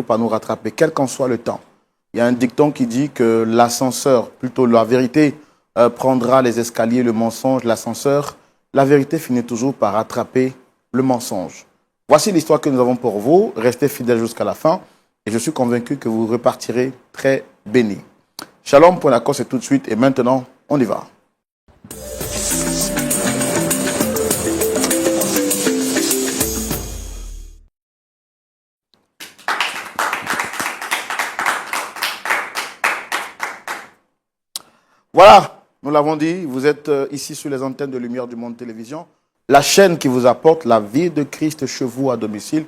par nous rattraper, quel qu'en soit le temps. Il y a un dicton qui dit que l'ascenseur, plutôt la vérité, prendra les escaliers, le mensonge, l'ascenseur. La vérité finit toujours par rattraper le mensonge. Voici l'histoire que nous avons pour vous. Restez fidèles jusqu'à la fin et je suis convaincu que vous repartirez très bénis. Shalom, point d'accord, c'est tout de suite et maintenant, on y va. Voilà, nous l'avons dit, vous êtes ici sur les antennes de Lumière du Monde Télévision, la chaîne qui vous apporte la vie de Christ chez vous à domicile.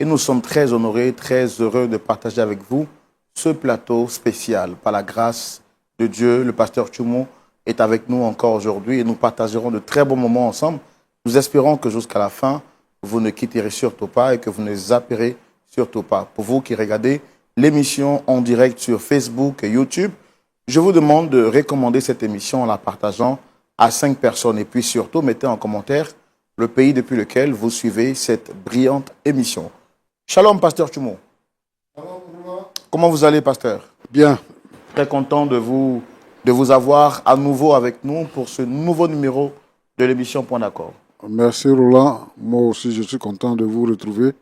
Et nous sommes très honorés, très heureux de partager avec vous ce plateau spécial. Par la grâce de Dieu, le pasteur Tchoumou est avec nous encore aujourd'hui et nous partagerons de très bons moments ensemble. Nous espérons que jusqu'à la fin, vous ne quitterez surtout pas et que vous ne zapperez surtout pas. Pour vous qui regardez l'émission en direct sur Facebook et YouTube, je vous demande de recommander cette émission en la partageant à 5 personnes. Et puis surtout, mettez en commentaire le pays depuis lequel vous suivez cette brillante émission. Shalom, pasteur Tchoumou. Comment vous allez, pasteur? Bien. Très content de vous avoir à nouveau avec nous pour ce nouveau numéro de l'émission Point d'accord. Merci, Roland. Moi aussi, je suis content de vous retrouver.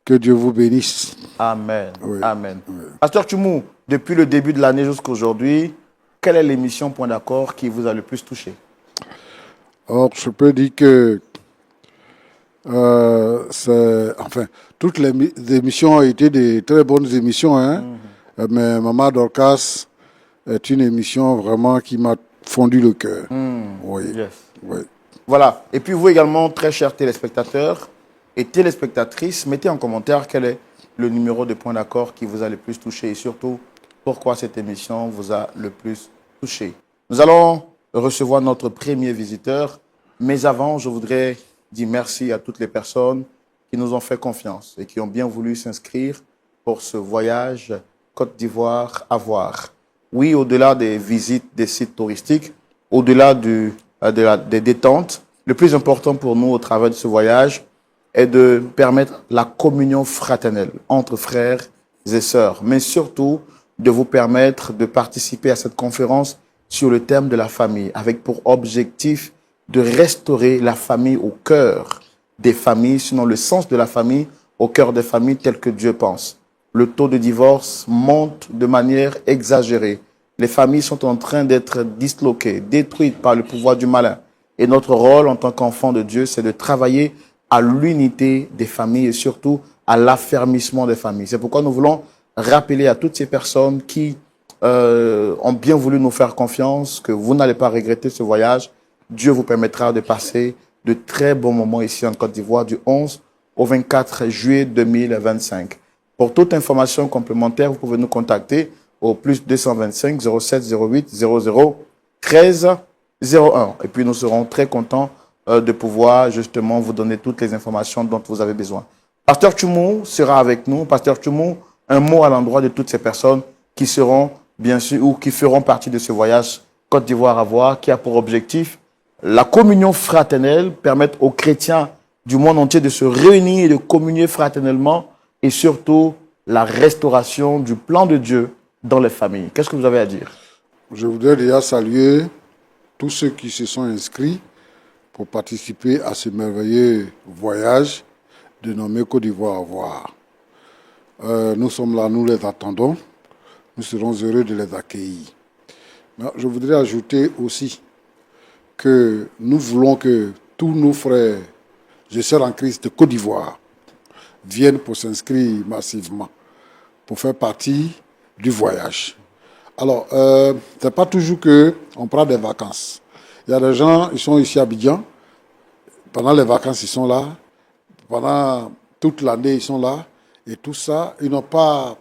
Que Dieu vous bénisse. Amen. Oui. Amen. Oui. Pasteur Tchoumou, depuis le début de l'année jusqu'à aujourd'hui, quelle est l'émission Point d'accord qui vous a le plus touché? Alors, je peux dire que toutes les émissions ont été des très bonnes émissions, hein. Mais Maman Dorcas est une émission vraiment qui m'a fondu le cœur. Oui. Yes. Oui. Voilà. Et puis vous également, très chers téléspectateurs et téléspectatrices, mettez en commentaire quel est le numéro de Point d'accord qui vous a le plus touché et surtout pourquoi cette émission vous a le plus touché. Nous allons recevoir notre premier visiteur, mais avant, je voudrais dire merci à toutes les personnes qui nous ont fait confiance et qui ont bien voulu s'inscrire pour ce voyage Côte d'Ivoire à voir. Oui, au-delà des visites des sites touristiques, au-delà des détentes, le plus important pour nous au travers de ce voyage est de permettre la communion fraternelle entre frères et sœurs, mais surtout de vous permettre de participer à cette conférence sur le thème de la famille, avec pour objectif de restaurer la famille au cœur des familles, sinon le sens de la famille au cœur des familles tel que Dieu pense. Le taux de divorce monte de manière exagérée. Les familles sont en train d'être disloquées, détruites par le pouvoir du malin. Et notre rôle en tant qu'enfant de Dieu, c'est de travailler à l'unité des familles et surtout à l'affermissement des familles. C'est pourquoi nous voulons rappeler à toutes ces personnes qui ont bien voulu nous faire confiance que vous n'allez pas regretter ce voyage. Dieu vous permettra de passer de très bons moments ici en Côte d'Ivoire du 11 au 24 juillet 2025. Pour toute information complémentaire, vous pouvez nous contacter au plus 225 07 08 00 13 01. Et puis nous serons très contents de pouvoir justement vous donner toutes les informations dont vous avez besoin. Pasteur Tchoumou sera avec nous. Pasteur Tchoumou, un mot à l'endroit de toutes ces personnes qui seront bien sûr ou qui feront partie de ce voyage Côte d'Ivoire à voir, qui a pour objectif la communion fraternelle, permettre aux chrétiens du monde entier de se réunir et de communier fraternellement et surtout la restauration du plan de Dieu dans les familles. Qu'est-ce que vous avez à dire? Je voudrais déjà saluer tous ceux qui se sont inscrits pour participer à ce merveilleux voyage dénommé Côte d'Ivoire à voir. Nous sommes là, nous les attendons. Nous serons heureux de les accueillir. Mais je voudrais ajouter aussi que nous voulons que tous nos frères et sœurs en Christ de Côte d'Ivoire viennent pour s'inscrire massivement, pour faire partie du voyage. Alors, ce n'est pas toujours qu'on prend des vacances. Il y a des gens, ils sont ici à Abidjan. Pendant les vacances, ils sont là. Pendant toute l'année, ils sont là. Et tout ça, ils n'ont pas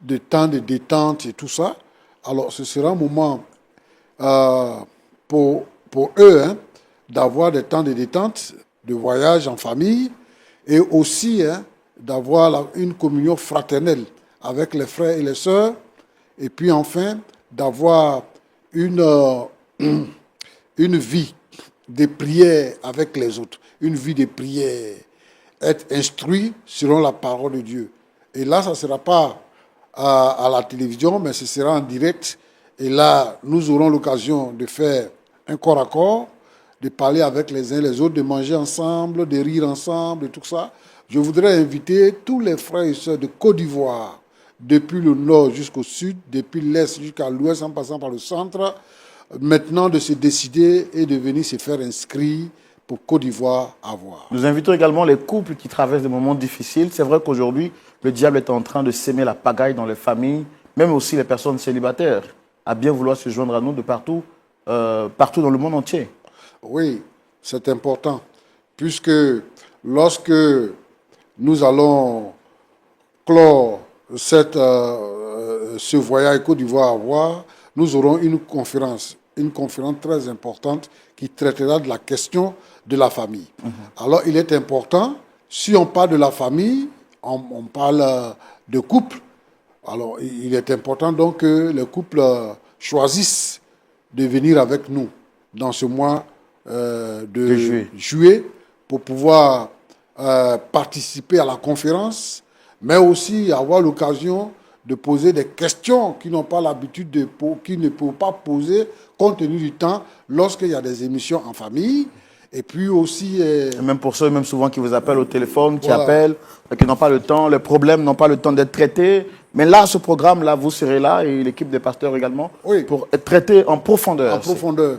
de temps de détente et tout ça. Alors, ce sera un moment pour eux d'avoir des temps de détente, de voyage en famille et aussi d'avoir une communion fraternelle avec les frères et les sœurs. Et puis enfin, d'avoir une vie de prière avec les autres, une vie de prière, être instruit selon la parole de Dieu, Et là, ça ne sera pas à la télévision, mais ce sera en direct. Et là, nous aurons l'occasion de faire un corps à corps, de parler avec les uns et les autres, de manger ensemble, de rire ensemble, et tout ça. Je voudrais inviter tous les frères et sœurs de Côte d'Ivoire, depuis le nord jusqu'au sud, depuis l'est jusqu'à l'ouest, en passant par le centre, maintenant de se décider et de venir se faire inscrire pour Côte d'Ivoire à voir. Nous invitons également les couples qui traversent des moments difficiles. C'est vrai qu'aujourd'hui, le diable est en train de s'aimer la pagaille dans les familles, même aussi les personnes célibataires, à bien vouloir se joindre à nous de partout, partout dans le monde entier. Oui, c'est important, puisque lorsque nous allons clore ce voyage Côte d'Ivoire à voir, nous aurons une conférence très importante qui traitera de la question de la famille. Alors, il est important, si on parle de la famille, on parle de couple. Alors, il est important donc que les couples choisissent de venir avec nous dans ce mois de juillet pour pouvoir participer à la conférence, mais aussi avoir l'occasion de poser des questions qui n'ont pas l'habitude qui ne peuvent pas poser compte tenu du temps lorsqu'il y a des émissions en famille. Et puis aussi... Et même pour ceux, même souvent, qui vous appellent au téléphone, qui appellent, qui n'ont pas le temps, les problèmes n'ont pas le temps d'être traités. Mais là, ce programme-là, vous serez là, et l'équipe des pasteurs également, oui, pour être traité en profondeur. En profondeur.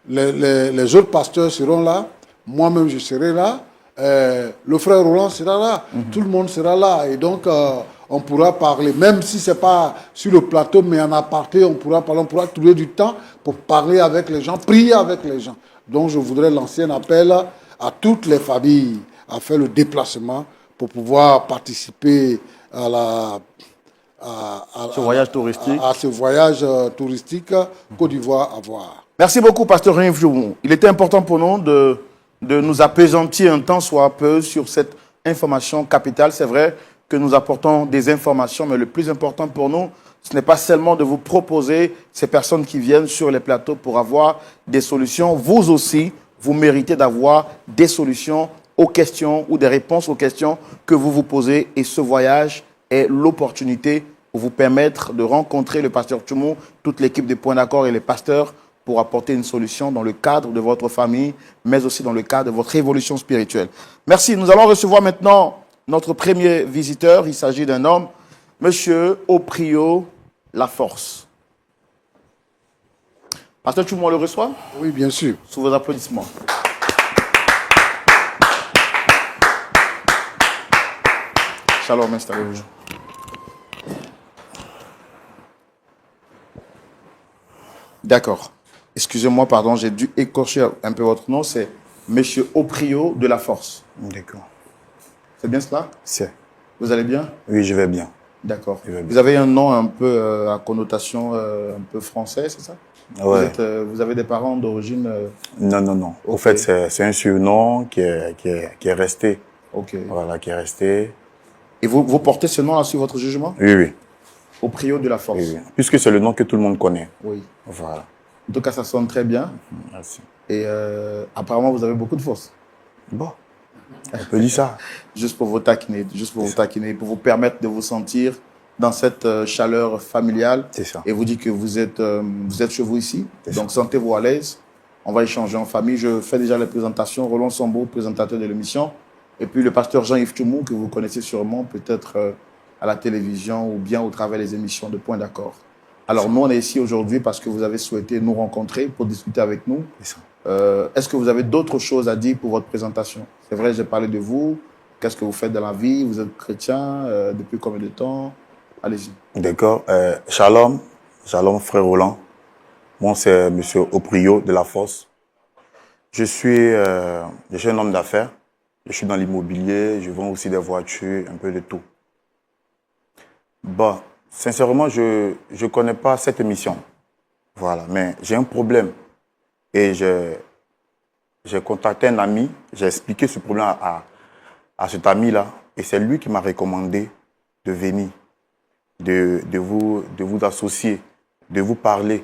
Les autres pasteurs seront là, moi-même je serai là, le frère Roland sera là, tout le monde sera là. Et donc, on pourra parler, même si ce n'est pas sur le plateau, mais en aparté, on pourra parler, on pourra trouver du temps pour parler avec les gens, prier avec les gens. Donc, je voudrais lancer un appel à toutes les familles à faire le déplacement pour pouvoir participer à ce voyage touristique. À ce voyage touristique Côte d'Ivoire à voir. Merci beaucoup, pasteur Yves Djoumou. Il était important pour nous de nous apaisantir un temps soit peu sur cette information capitale. C'est vrai que nous apportons des informations, mais le plus important pour nous, ce n'est pas seulement de vous proposer ces personnes qui viennent sur les plateaux pour avoir des solutions. Vous aussi, vous méritez d'avoir des solutions aux questions ou des réponses aux questions que vous vous posez. Et ce voyage est l'opportunité pour vous permettre de rencontrer le pasteur Djoumou, toute l'équipe des Points d'Accord et les pasteurs pour apporter une solution dans le cadre de votre famille, mais aussi dans le cadre de votre évolution spirituelle. Merci. Nous allons recevoir maintenant notre premier visiteur. Il s'agit d'un homme, Monsieur Oprio Laforce. Pasteur Djoumou, on le reçoit? Oui, bien sûr. Sous vos applaudissements. Shalom, installez-vous. D'accord. Excusez-moi, pardon, j'ai dû écorcher un peu votre nom. C'est Monsieur Oprio de la Force. D'accord. C'est bien cela? C'est. Vous allez bien? Oui, je vais bien. D'accord. Vous avez un nom un peu à connotation un peu français, c'est ça? Ouais. Vous avez des parents d'origine Non, non, non. Okay. Au fait, c'est un surnom qui est resté. Ok. Voilà, qui est resté. Et vous portez ce nom-là sur votre jugement? Oui, oui. Oprio de la Force. Oui, oui. Puisque c'est le nom que tout le monde connaît. Oui. Voilà. En tout cas, ça sonne très bien. Merci. Et apparemment, vous avez beaucoup de force. Bon, on peut dire ça. Juste pour vous taquiner, pour vous permettre de vous sentir dans cette chaleur familiale. C'est ça. Et vous dites que vous êtes chez vous ici. Donc, sentez-vous à l'aise. On va échanger en famille. Je fais déjà les présentations. Roland Sambo, présentateur de l'émission. Et puis le pasteur Jean-Yves Djoumou, que vous connaissez sûrement, peut-être à la télévision ou bien au travers des émissions de Points d'Accord. Alors, nous, on est ici aujourd'hui parce que vous avez souhaité nous rencontrer pour discuter avec nous. Est-ce que vous avez d'autres choses à dire pour votre présentation? C'est vrai, j'ai parlé de vous. Qu'est-ce que vous faites dans la vie? Vous êtes chrétien depuis combien de temps? Allez-y. D'accord. Shalom. Shalom, frère Roland. Moi, c'est Monsieur Oprio de la Force. Je suis un homme d'affaires. Je suis dans l'immobilier. Je vends aussi des voitures, un peu de tout. Bon. Sincèrement, je ne connais pas cette émission. Voilà, mais j'ai un problème. Et j'ai contacté un ami, j'ai expliqué ce problème à cet ami-là. Et c'est lui qui m'a recommandé de venir, de vous associer, de vous parler,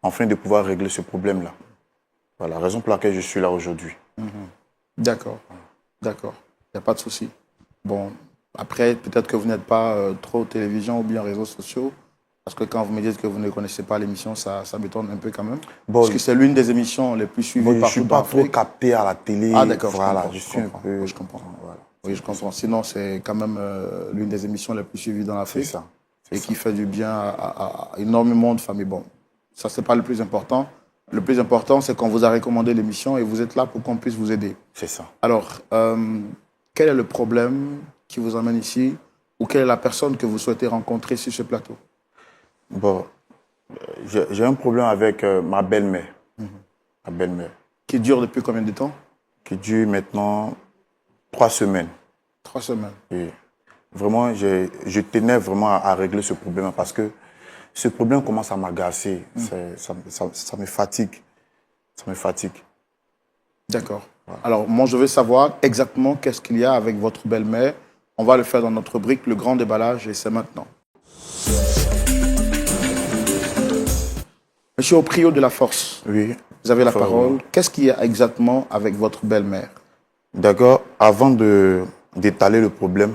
afin de pouvoir régler ce problème-là. Voilà, la raison pour laquelle je suis là aujourd'hui. D'accord, d'accord. Il n'y a pas de souci. Bon. Après, peut-être que vous n'êtes pas trop télévision ou bien réseaux sociaux. Parce que quand vous me dites que vous ne connaissez pas l'émission, ça m'étonne un peu quand même. Bon, Parce que c'est l'une des émissions les plus suivies bon, je ne suis partout dans pas trop l'Afrique. capté à la télé. Ah d'accord, Voilà, je suis un comprends. peu... Oui, je comprends. Voilà. Oui, je comprends. Sinon, c'est quand même l'une des émissions les plus suivies dans C'est l'Afrique. ça. Et qui fait du bien à énormément de familles. Bon, ça, c'est pas le plus important. Le plus important, c'est qu'on vous a recommandé l'émission et vous êtes là pour qu'on puisse vous aider. C'est ça. Alors, quel est le problème qui vous emmène ici ou quelle est la personne que vous souhaitez rencontrer sur ce plateau? Bon, j'ai un problème avec ma belle-mère. Ma belle-mère. Qui dure depuis combien de temps? Qui dure maintenant 3 semaines. 3 semaines. Et vraiment, je tenais vraiment à régler ce problème parce que ce problème commence à m'agacer. Ça me fatigue. Ça me fatigue. D'accord. Voilà. Alors, moi, je veux savoir exactement qu'est-ce qu'il y a avec votre belle-mère. On va le faire dans notre rubrique, le grand déballage, et c'est maintenant. Monsieur Oprio de la Force, Oui. vous avez la parole. Qu'est-ce qu'il y a exactement avec votre belle-mère? D'accord. Avant d'étaler le problème,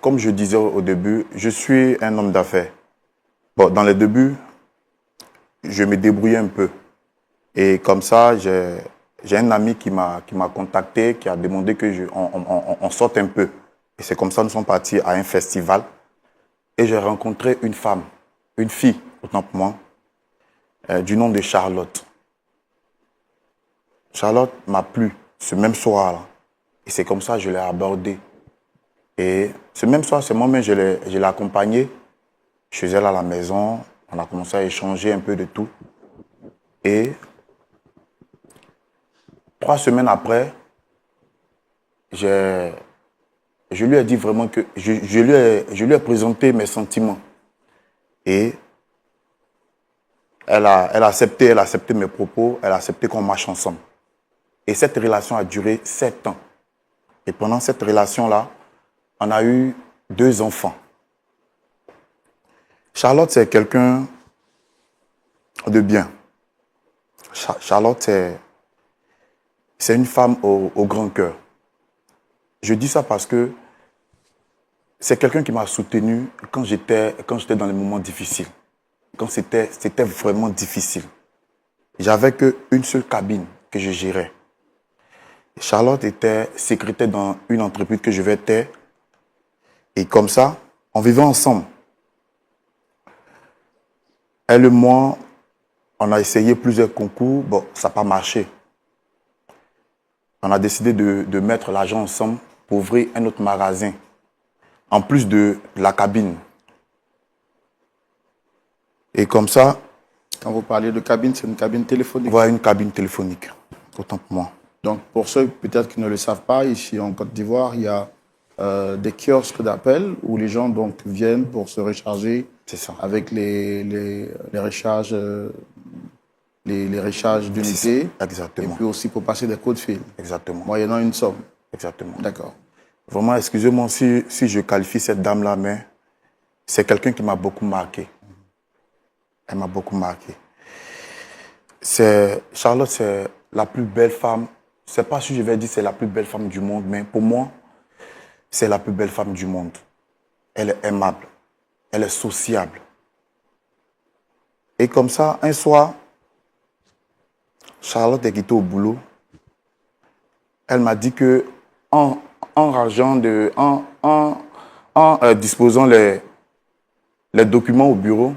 comme je disais au début, je suis un homme d'affaires. Bon, dans les débuts, je me débrouillais un peu. Et comme ça, j'ai un ami qui m'a contacté, qui a demandé que on sorte un peu. Et c'est comme ça que nous sommes partis à un festival. Et j'ai rencontré une femme, une fille, autant pour moi, du nom de Charlotte. Charlotte m'a plu ce même soir-là. Et c'est comme ça que je l'ai abordée. Et ce même soir, c'est moi-même, je l'ai accompagnée. Chez elle à la maison, on a commencé à échanger un peu de tout. Et 3 semaines après, je lui ai dit vraiment que je lui ai présenté mes sentiments. Et elle a accepté mes propos, elle a accepté qu'on marche ensemble. Et cette relation a duré 7 ans. Et pendant cette relation-là, on a eu 2 enfants. Charlotte, c'est quelqu'un de bien. Charlotte, c'est une femme au grand cœur. Je dis ça parce que c'est quelqu'un qui m'a soutenu quand j'étais dans les moments difficiles. Quand c'était vraiment difficile. J'avais qu'une seule cabine que je gérais. Charlotte était secrétaire dans une entreprise que je vais taire. Et comme ça, on vivait ensemble. Elle et moi, on a essayé plusieurs concours. Bon, ça n'a pas marché. On a décidé de mettre l'argent ensemble pour ouvrir un autre magasin, en plus de la cabine. Et comme ça... Quand vous parlez de cabine, c'est une cabine téléphonique? Voilà, une cabine téléphonique, autant pour moi. Donc, pour ceux peut-être qui ne le savent pas, ici en Côte d'Ivoire, il y a des kiosques d'appel où les gens donc viennent pour se recharger. C'est ça. Avec les recharges, les recharges d'unités. Exactement. Et puis aussi pour passer des coups de fil. Exactement. Moyennant une somme. Exactement. D'accord. Vraiment, excusez-moi si je qualifie cette dame-là, mais c'est quelqu'un qui m'a beaucoup marqué. Elle m'a beaucoup marqué. Charlotte, c'est la plus belle femme. Je ne sais pas si je vais dire c'est la plus belle femme du monde, mais pour moi, c'est la plus belle femme du monde. Elle est aimable. Elle est sociable. Et comme ça, un soir, Charlotte est quittée au boulot. Elle m'a dit que en disposant les documents au bureau,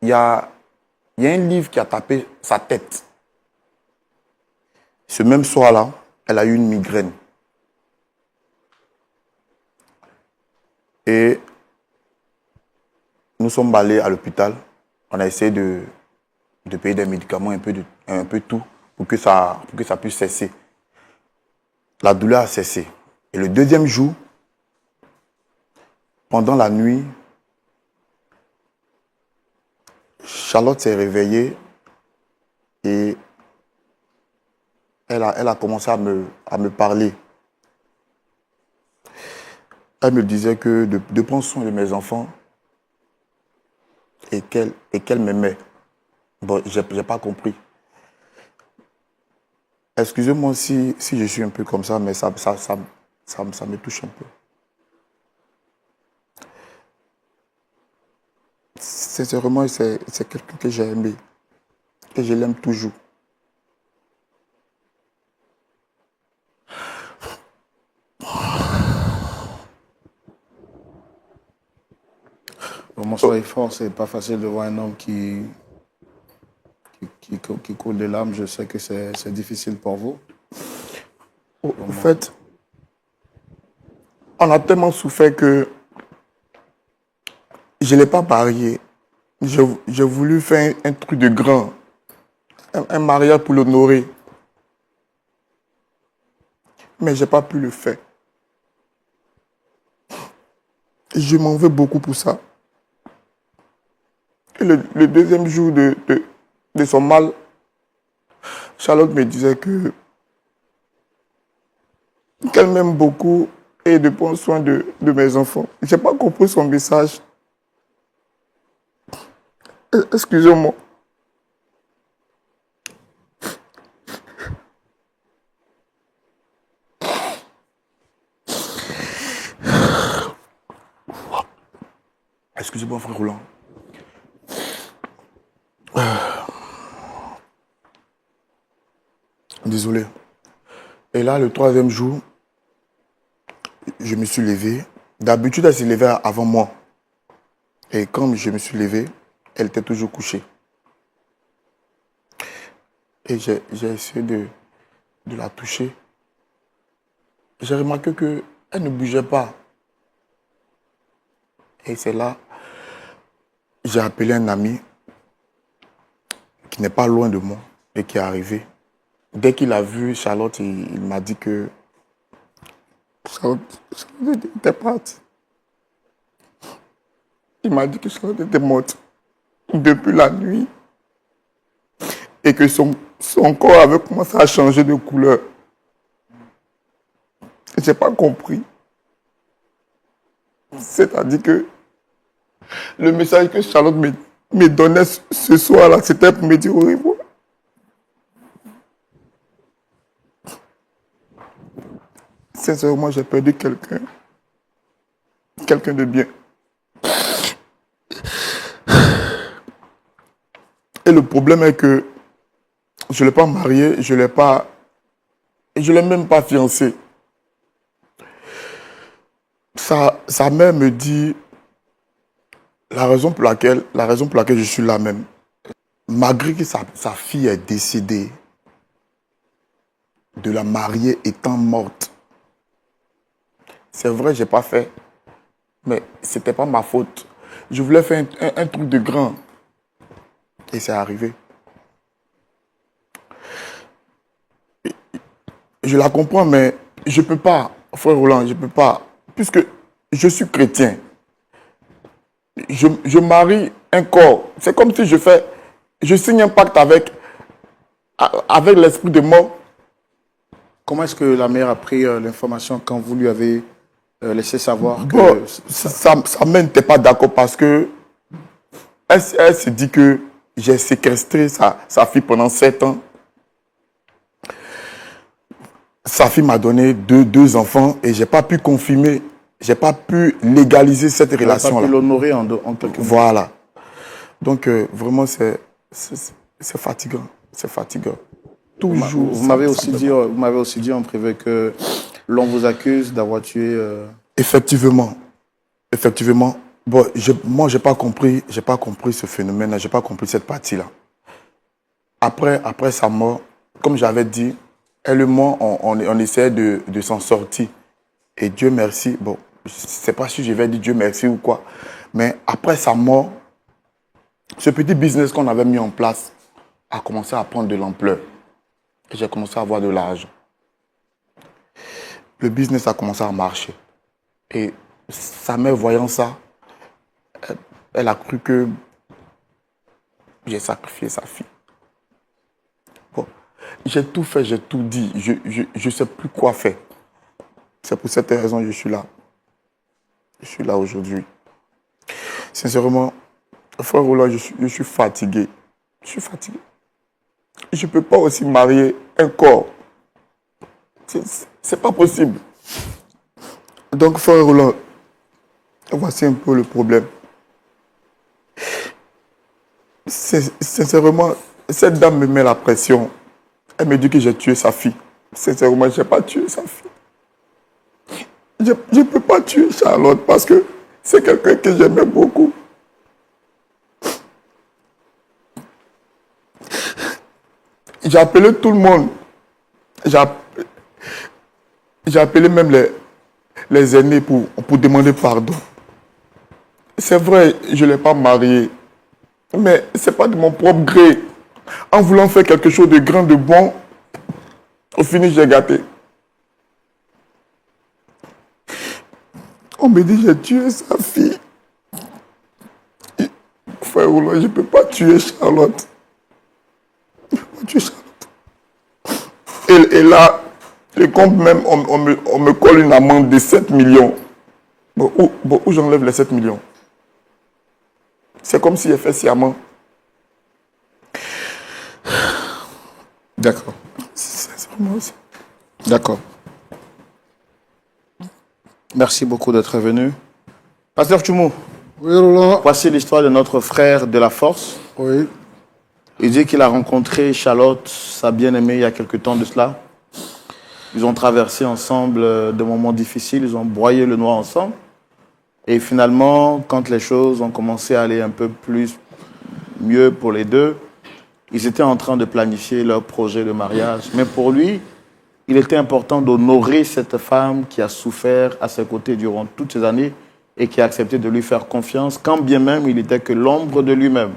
il y a un livre qui a tapé sa tête. Ce même soir-là, elle a eu une migraine. Et nous sommes allés à l'hôpital. On a essayé de payer des médicaments, un peu tout, pour que ça puisse cesser. La douleur a cessé. Et le deuxième jour, pendant la nuit, Charlotte s'est réveillée et elle a commencé à me parler. Elle me disait que de prendre soin de mes enfants et qu'elle m'aimait. Bon, je n'ai pas compris. Excusez-moi si je suis un peu comme ça, mais ça ça me touche un peu. Sincèrement, c'est quelqu'un que j'ai aimé, que je l'aime toujours. Vraiment, soyez fort, c'est pas facile de voir un homme qui coule des larmes. Je sais que c'est difficile pour vous. En fait, on a tellement souffert que je ne l'ai pas marié. J'ai voulu faire un truc de grand, un mariage pour l'honorer. Mais je n'ai pas pu le faire. Et je m'en veux beaucoup pour ça. Et le deuxième jour de son mal, Charlotte me disait qu'elle m'aime beaucoup et de prendre soin de mes enfants. Je n'ai pas compris son message. Excusez-moi. Excusez-moi, frère Roland. Désolé. Et là, le troisième jour, je me suis levé. D'habitude, elle s'est levée avant moi. Et quand je me suis levé, elle était toujours couchée. Et j'ai essayé de la toucher. J'ai remarqué qu'elle ne bougeait pas. Et c'est là, j'ai appelé un ami qui n'est pas loin de moi et qui est arrivé. Dès qu'il a vu Charlotte, il m'a dit que Charlotte était partie. Il m'a dit que Charlotte était morte depuis la nuit et que son corps avait commencé à changer de couleur. Je n'ai pas compris. C'est-à-dire que le message que Charlotte me donnait ce soir-là, c'était pour me dire au revoir. Sincèrement, j'ai perdu quelqu'un de bien. Et le problème est que je ne l'ai pas marié, je ne l'ai même pas fiancé. Sa mère me dit la raison pour laquelle je suis là même. Malgré que sa fille est décédée, de la mariée étant morte. C'est vrai, je n'ai pas fait, mais ce n'était pas ma faute. Je voulais faire un truc de grand. Et c'est arrivé. Je la comprends, mais je ne peux pas, frère Roland, je ne peux pas. Puisque je suis chrétien. Je marie un corps. C'est comme si je signe un pacte avec l'esprit de mort. Comment est-ce que la mère a pris l'information quand vous lui avez laissé savoir que... Bon, sa mère n'était pas d'accord parce que elle se dit que j'ai séquestré sa fille pendant 7 ans. Sa fille m'a donné deux enfants et je n'ai pas pu confirmer, je n'ai pas pu légaliser cette relation-là. Pas pu l'honorer en quelque sorte. Voilà. Donc, vraiment, c'est fatigant. C'est fatigant. Toujours. Vous m'avez aussi dit en privé que l'on vous accuse d'avoir tué... Effectivement. Bon, moi, je n'ai pas compris ce phénomène-là, je n'ai pas compris cette partie-là. Après sa mort, comme j'avais dit, elle et moi, on essayait de s'en sortir. Et Dieu merci, bon, je ne sais pas si je vais dire Dieu merci ou quoi, mais après sa mort, ce petit business qu'on avait mis en place a commencé à prendre de l'ampleur. Et j'ai commencé à avoir de l'argent. Le business a commencé à marcher. Et sa mère, voyant ça, elle a cru que j'ai sacrifié sa fille. Bon, j'ai tout fait, j'ai tout dit. Je ne sais plus quoi faire. C'est pour cette raison que je suis là. Je suis là aujourd'hui. Sincèrement, frère Roland, je suis fatigué. Je suis fatigué. Je ne peux pas aussi marier un corps. C'est pas possible. Donc, frère Roland, voici un peu le problème. Sincèrement, cette dame me met la pression. Elle me dit que j'ai tué sa fille. Sincèrement, je n'ai pas tué sa fille. Je ne peux pas tuer Charlotte parce que c'est quelqu'un que j'aimais beaucoup. J'ai appelé tout le monde. J'ai appelé même les aînés pour demander pardon. C'est vrai, je ne l'ai pas mariée. Mais ce n'est pas de mon propre gré. En voulant faire quelque chose de grand, de bon, au fini, j'ai gâté. On me dit j'ai tué sa fille. Frère Roland, je ne peux pas tuer Charlotte. Je ne peux pas tuer Charlotte. Et là, le compte même, on me colle une amende de 7 millions. Bon, où j'enlève les 7 millions? C'est comme si j'ai fait sciemment. D'accord. C'est vraiment ça. D'accord. Merci beaucoup d'être venu. Pasteur Tchoumou, Oui, Roland. voici l'histoire de notre frère de la force. Oui. Il dit qu'il a rencontré Charlotte, sa bien-aimée, il y a quelque temps de cela. Ils ont traversé ensemble des moments difficiles, ils ont broyé le noir ensemble. Et finalement, quand les choses ont commencé à aller un peu mieux pour les deux, ils étaient en train de planifier leur projet de mariage. Mais pour lui, il était important d'honorer cette femme qui a souffert à ses côtés durant toutes ces années et qui a accepté de lui faire confiance, quand bien même il n'était que l'ombre de lui-même.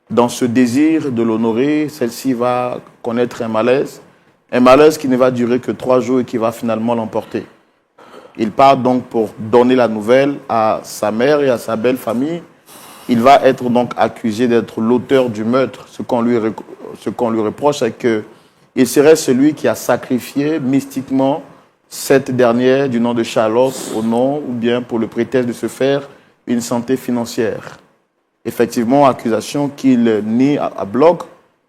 Dans ce désir de l'honorer, celle-ci va connaître un malaise qui ne va durer que 3 jours et qui va finalement l'emporter. Il part donc pour donner la nouvelle à sa mère et à sa belle famille. Il va être donc accusé d'être l'auteur du meurtre. Ce qu'on lui reproche, c'est qu'il serait celui qui a sacrifié mystiquement cette dernière du nom de Charlotte au nom ou bien pour le prétexte de se faire une santé financière. Effectivement, accusation qu'il nie à bloc.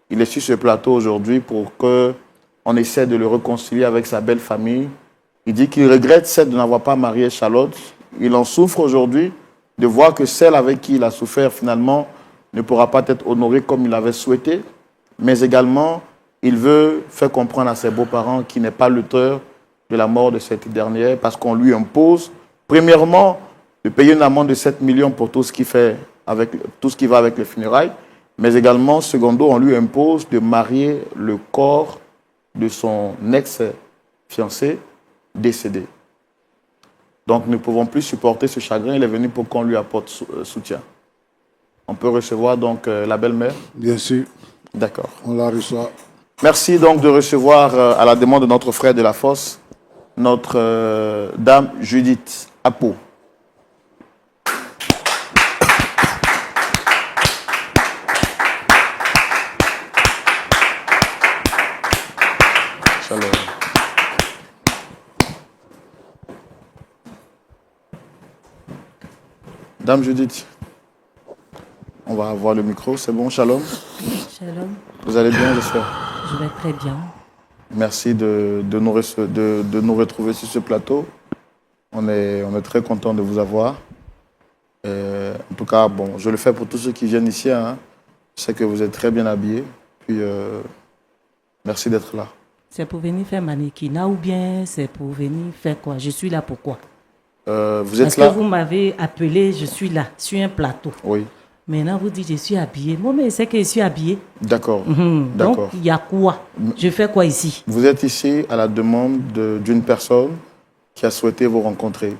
Il est sur ce plateau aujourd'hui pour qu'on essaie de le réconcilier avec sa belle famille. Il dit qu'il regrette de n'avoir pas marié Charlotte. Il en souffre aujourd'hui de voir que celle avec qui il a souffert finalement ne pourra pas être honorée comme il l'avait souhaité. Mais également, il veut faire comprendre à ses beaux-parents qu'il n'est pas l'auteur de la mort de cette dernière parce qu'on lui impose, premièrement, de payer une amende de 7 millions pour tout ce qui va avec les funérailles, mais également, secondo, on lui impose de marier le corps de son ex-fiancé décédé. Donc, nous ne pouvons plus supporter ce chagrin. Il est venu pour qu'on lui apporte soutien. On peut recevoir donc la belle-mère? Bien sûr. D'accord. On la reçoit. Merci donc de recevoir, à la demande de notre frère de la Fosse, notre dame Judith Apo. Shalom. Dame Judith, on va avoir le micro, c'est bon, shalom. Shalom, Vous allez bien, j'espère. je vais très bien. Merci de nous retrouver sur ce plateau. On est très content de vous avoir. En tout cas, bon, je le fais pour tous ceux qui viennent ici. Hein. Je sais que vous êtes très bien habillés. Puis, merci d'être là. C'est pour venir faire mannequinat ou bien c'est pour venir faire quoi? Je suis là pourquoi? Vous êtes Parce là? que vous m'avez appelé, je suis là, sur un plateau. Oui. Maintenant, vous dites je suis habillé. Moi, mais c'est que je suis habillé. D'accord. Donc, D'accord. il y a quoi? Je fais quoi ici? Vous êtes ici à la demande d'une personne qui a souhaité vous rencontrer.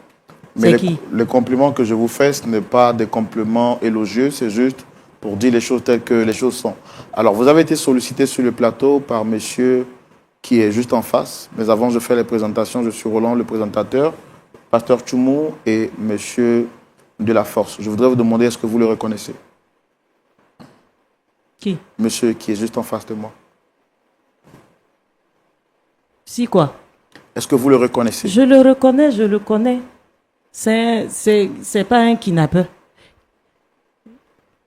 Mais C'est qui? les compliments que je vous fais, ce n'est pas des compliments élogieux, c'est juste pour dire les choses telles que les choses sont. Alors, vous avez été sollicité sur le plateau par monsieur qui est juste en face. Mais avant, je fais les présentations. Je suis Roland, le présentateur, pasteur Tchoumou et monsieur de la Force. Je voudrais vous demander, est-ce que vous le reconnaissez? Qui? Monsieur qui est juste en face de moi. Si quoi? Est-ce que vous le reconnaissez? Je le reconnais, je le connais. C'est pas un kidnappeur.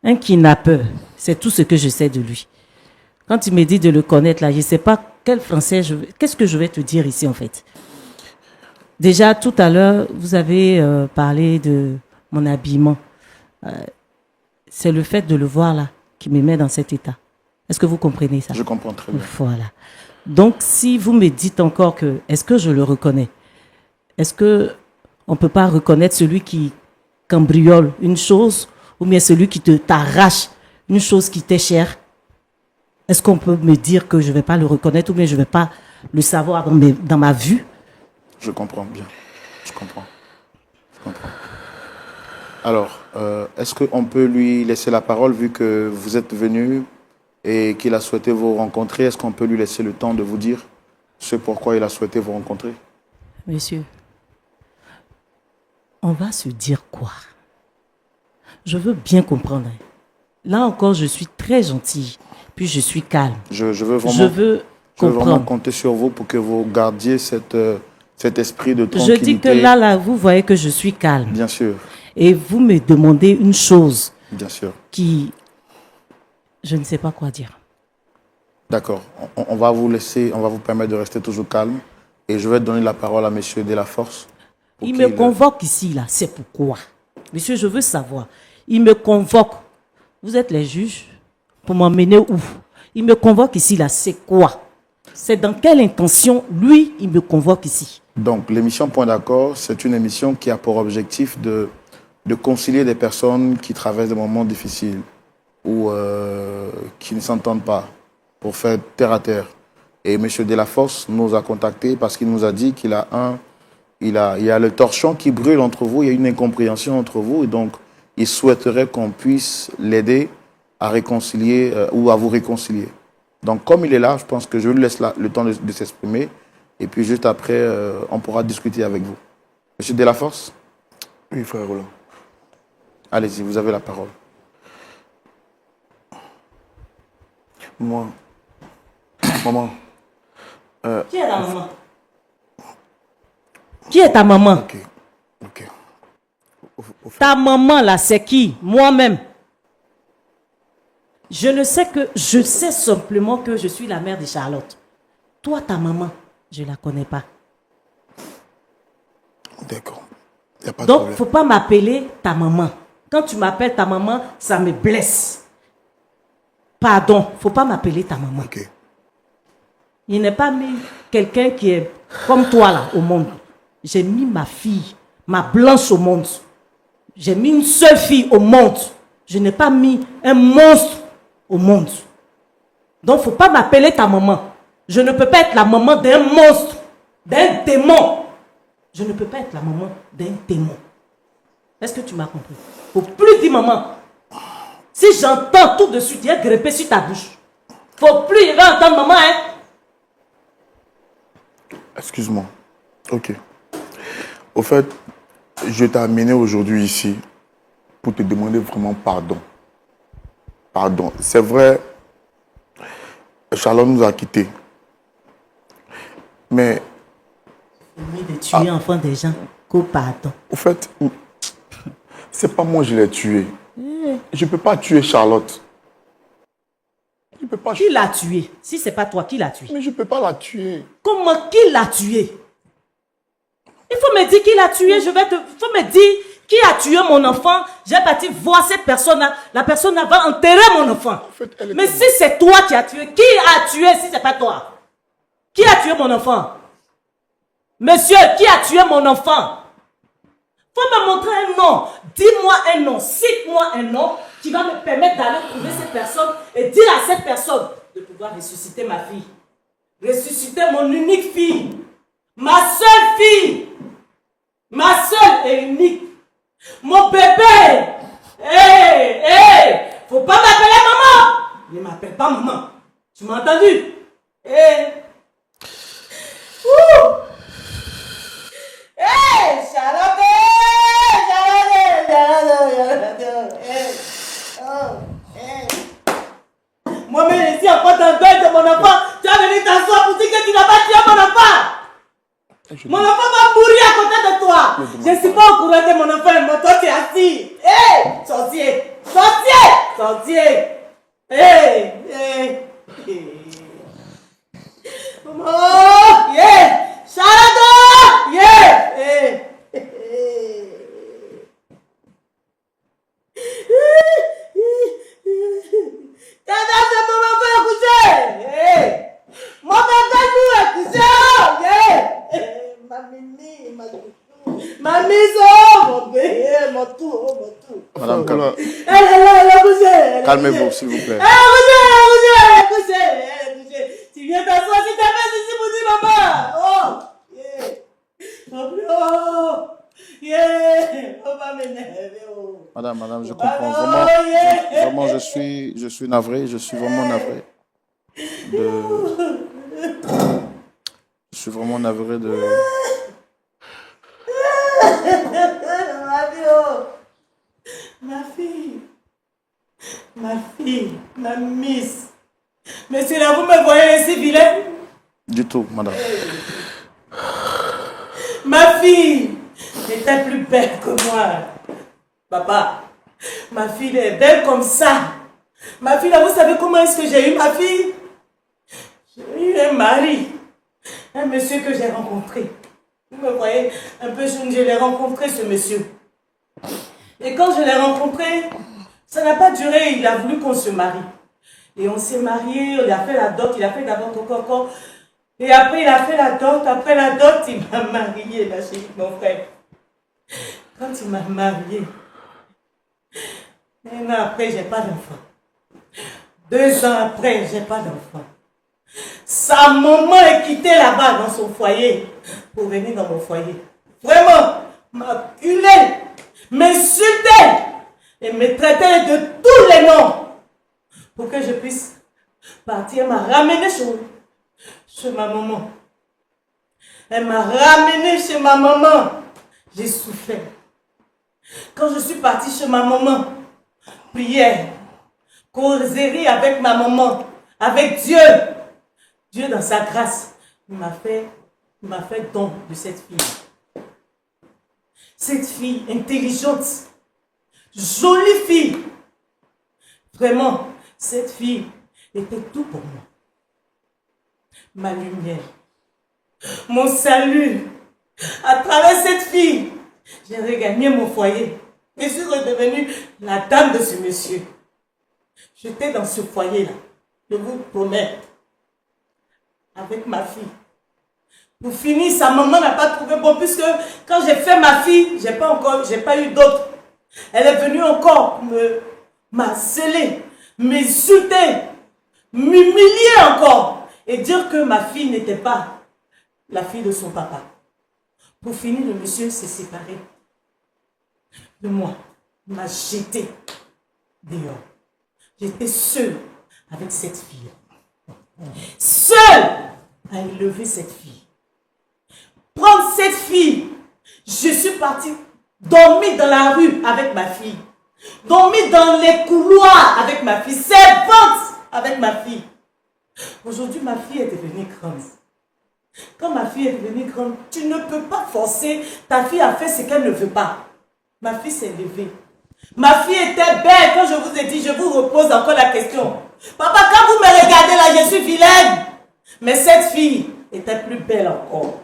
Un kidnappeur, c'est tout ce que je sais de lui. Quand il me dit de le connaître, là, je ne sais pas quel français qu'est-ce que je vais te dire ici, en fait? Déjà, tout à l'heure, vous avez parlé de mon habillement. C'est le fait de le voir là qui me met dans cet état. Est-ce que vous comprenez ça? Je comprends très bien. Voilà. Donc, si vous me dites encore que, est-ce que je le reconnais? Est-ce que on ne peut pas reconnaître celui qui cambriole une chose ou bien celui qui t'arrache une chose qui t'est chère? Est-ce qu'on peut me dire que je ne vais pas le reconnaître ou bien je ne vais pas le savoir dans ma vue? Je comprends bien. Je comprends. Alors, est-ce qu'on peut lui laisser la parole vu que vous êtes venu et qu'il a souhaité vous rencontrer? Est-ce qu'on peut lui laisser le temps de vous dire ce pourquoi il a souhaité vous rencontrer? Monsieur, on va se dire quoi? Je veux bien comprendre. Là encore, je suis très gentille, puis je suis calme. Je veux vraiment, je veux je veux vraiment comprendre. compter sur vous pour que vous gardiez cet esprit de Je tranquillité. dis que là, vous voyez que je suis calme. Bien sûr, Et vous me demandez une chose bien sûr. qui... Je ne sais pas quoi dire. D'accord. On va vous laisser, on va vous permettre de rester toujours calme. Et je vais donner la parole à Monsieur Delaforce. Il me convoque ici, là. C'est pourquoi. Monsieur, je veux savoir. Il me convoque. Vous êtes les juges pour m'emmener où? Il me convoque ici, là. C'est quoi? C'est dans quelle intention, lui, il me convoque ici? Donc, l'émission Point d'accord, c'est une émission qui a pour objectif de concilier des personnes qui traversent des moments difficiles ou qui ne s'entendent pas pour faire terre à terre. Et M. Delaforce nous a contactés parce qu'il nous a dit qu'il a il y a le torchon qui brûle entre vous, il y a une incompréhension entre vous, et donc il souhaiterait qu'on puisse l'aider à réconcilier ou à vous réconcilier. Donc, comme il est là, je pense que je lui laisse le temps de s'exprimer, et puis juste après, on pourra discuter avec vous. Monsieur Delaforce? Oui, frère Roland. Allez-y, vous avez la parole. Maman. Qui est ta maman? Qui est ta maman? Ok. Ta maman, là, c'est qui? Moi-même. Je sais simplement que je suis la mère de Charlotte. Toi, ta maman, je ne la connais pas. D'accord. Il n'y a pas de Donc, il problème. ne faut pas m'appeler ta maman. Quand tu m'appelles ta maman, ça me blesse. Pardon, il ne faut pas m'appeler ta maman. Ok. Il n'est pas mis quelqu'un qui est comme toi, là, au monde. J'ai mis ma fille, ma blanche au monde. J'ai mis une seule fille au monde. Je n'ai pas mis un monstre au monde. Donc, il ne faut pas m'appeler ta maman. Je ne peux pas être la maman d'un monstre, d'un démon. Je ne peux pas être la maman d'un démon. Est-ce que tu m'as compris? Il ne faut plus dire maman. Si j'entends tout de suite, il y a greffé sur ta bouche. Il ne faut plus, il va entendre maman, hein? Excuse-moi. Ok. Au fait, je t'ai amené aujourd'hui ici pour te demander vraiment pardon. Pardon. C'est vrai, Charlotte nous a quittés. Mais, Mieux de tuer enfant des gens qu'au pardon. au fait, c'est pas moi qui l'ai tué. Je ne peux pas tuer Charlotte. Je peux pas. Qui l'a tué? Si ce n'est pas toi, qui l'a tué? Mais je ne peux pas la tuer. Comment? Qui l'a tué? Il faut me dire qui l'a tué. Il faut me dire qui a tué mon enfant. J'ai parti voir cette personne-là. La personne va enterrer mon enfant. En fait, elle Mais était si c'est toi qui as tué, qui a tué si ce n'est pas toi? Qui a tué mon enfant? Monsieur, qui a tué mon enfant? Faut me montrer un nom. Dis-moi un nom. Cite-moi un nom qui va me permettre d'aller trouver cette personne et dire à cette personne de pouvoir ressusciter ma fille. Ressusciter mon unique fille. Ma seule fille. Ma seule et unique. Mon bébé. Hé, faut pas m'appeler maman. Ne m'appelle pas maman. Tu m'as entendu? Charlotte! Moi-même, je suis encore dans le deuil de mon enfant. Tu as venu t'asseoir pour dire que tu n'as pas tué mon enfant. Mon enfant va mourir à côté de toi. Je ne suis pas au courant de mon enfant. Mais toi, tu es assis. Sorcier! Sorcier! Maman! Charlotte! Yeah! Madame, c'est mon enfant couché! Mon enfant nous est couché! Ma mimi, ma chouchou, ma mise, mon bébé, mon tout. Madame, Elle est couchée! calmez-vous, s'il vous plaît. Elle est couchée! Tu viens t'asseoir si t'as fait ici pour dire maman! Oh! Yeah! Oh! Yeah! On va m'énerver, oh! Madame, je comprends vraiment. Vraiment, je suis navré. Je suis vraiment navré. Je suis vraiment navré de. Ma fille, ma miss. Monsieur, là, vous me voyez ainsi vilaine? Du tout, madame. Ma fille était plus belle que moi. Papa, ma fille est belle comme ça. Ma fille, là, vous savez comment est-ce que j'ai eu ma fille? J'ai eu un mari. Un monsieur que j'ai rencontré. Vous me voyez un peu jeune, je l'ai rencontré, ce monsieur. Et quand je l'ai rencontré, ça n'a pas duré, il a voulu qu'on se marie. Et on s'est mariés, on a fait la dot, il a fait d'abord au coco. Et après, il a fait la dot. Après la dot, il m'a marié, ma chérie, mon frère. Quand il m'a marié, un an après, j'ai pas d'enfant. 2 ans après, j'ai pas d'enfant. Sa maman est quittée là-bas dans son foyer pour venir dans mon foyer. Vraiment, m'acculer, m'insulter et me traiter de tous les noms pour que je puisse partir. Elle m'a ramené chez ma maman. Elle m'a ramené chez ma maman. J'ai souffert. Quand je suis partie chez ma maman, prière, causerie avec ma maman, avec Dieu. Dieu dans sa grâce, il m'a fait don de cette fille. Cette fille intelligente, jolie fille. Vraiment, cette fille était tout pour moi. Ma lumière, mon salut. À travers cette fille, j'ai regagné mon foyer. Je suis redevenue la dame de ce monsieur. J'étais dans ce foyer-là, je vous promets, avec ma fille. Pour finir, sa maman n'a pas trouvé bon, puisque quand j'ai fait ma fille, j'ai pas eu d'autre. Elle est venue encore m'harceler, m'insulter, m'humilier encore et dire que ma fille n'était pas la fille de son papa. Pour finir, le monsieur s'est séparé de moi. Il m'a jeté dehors. J'étais seule avec cette fille. Seule à élever cette fille. Prendre cette fille. Je suis partie dormir dans la rue avec ma fille. Dormir dans les couloirs avec ma fille. Servante avec ma fille. Aujourd'hui, ma fille est devenue grande. Quand ma fille est devenue grande, tu ne peux pas forcer ta fille à faire ce qu'elle ne veut pas. Ma fille s'est levée. Ma fille était belle. Quand je vous ai dit, je vous repose encore la question. Papa, quand vous me regardez là, je suis vilaine. Mais cette fille était plus belle encore.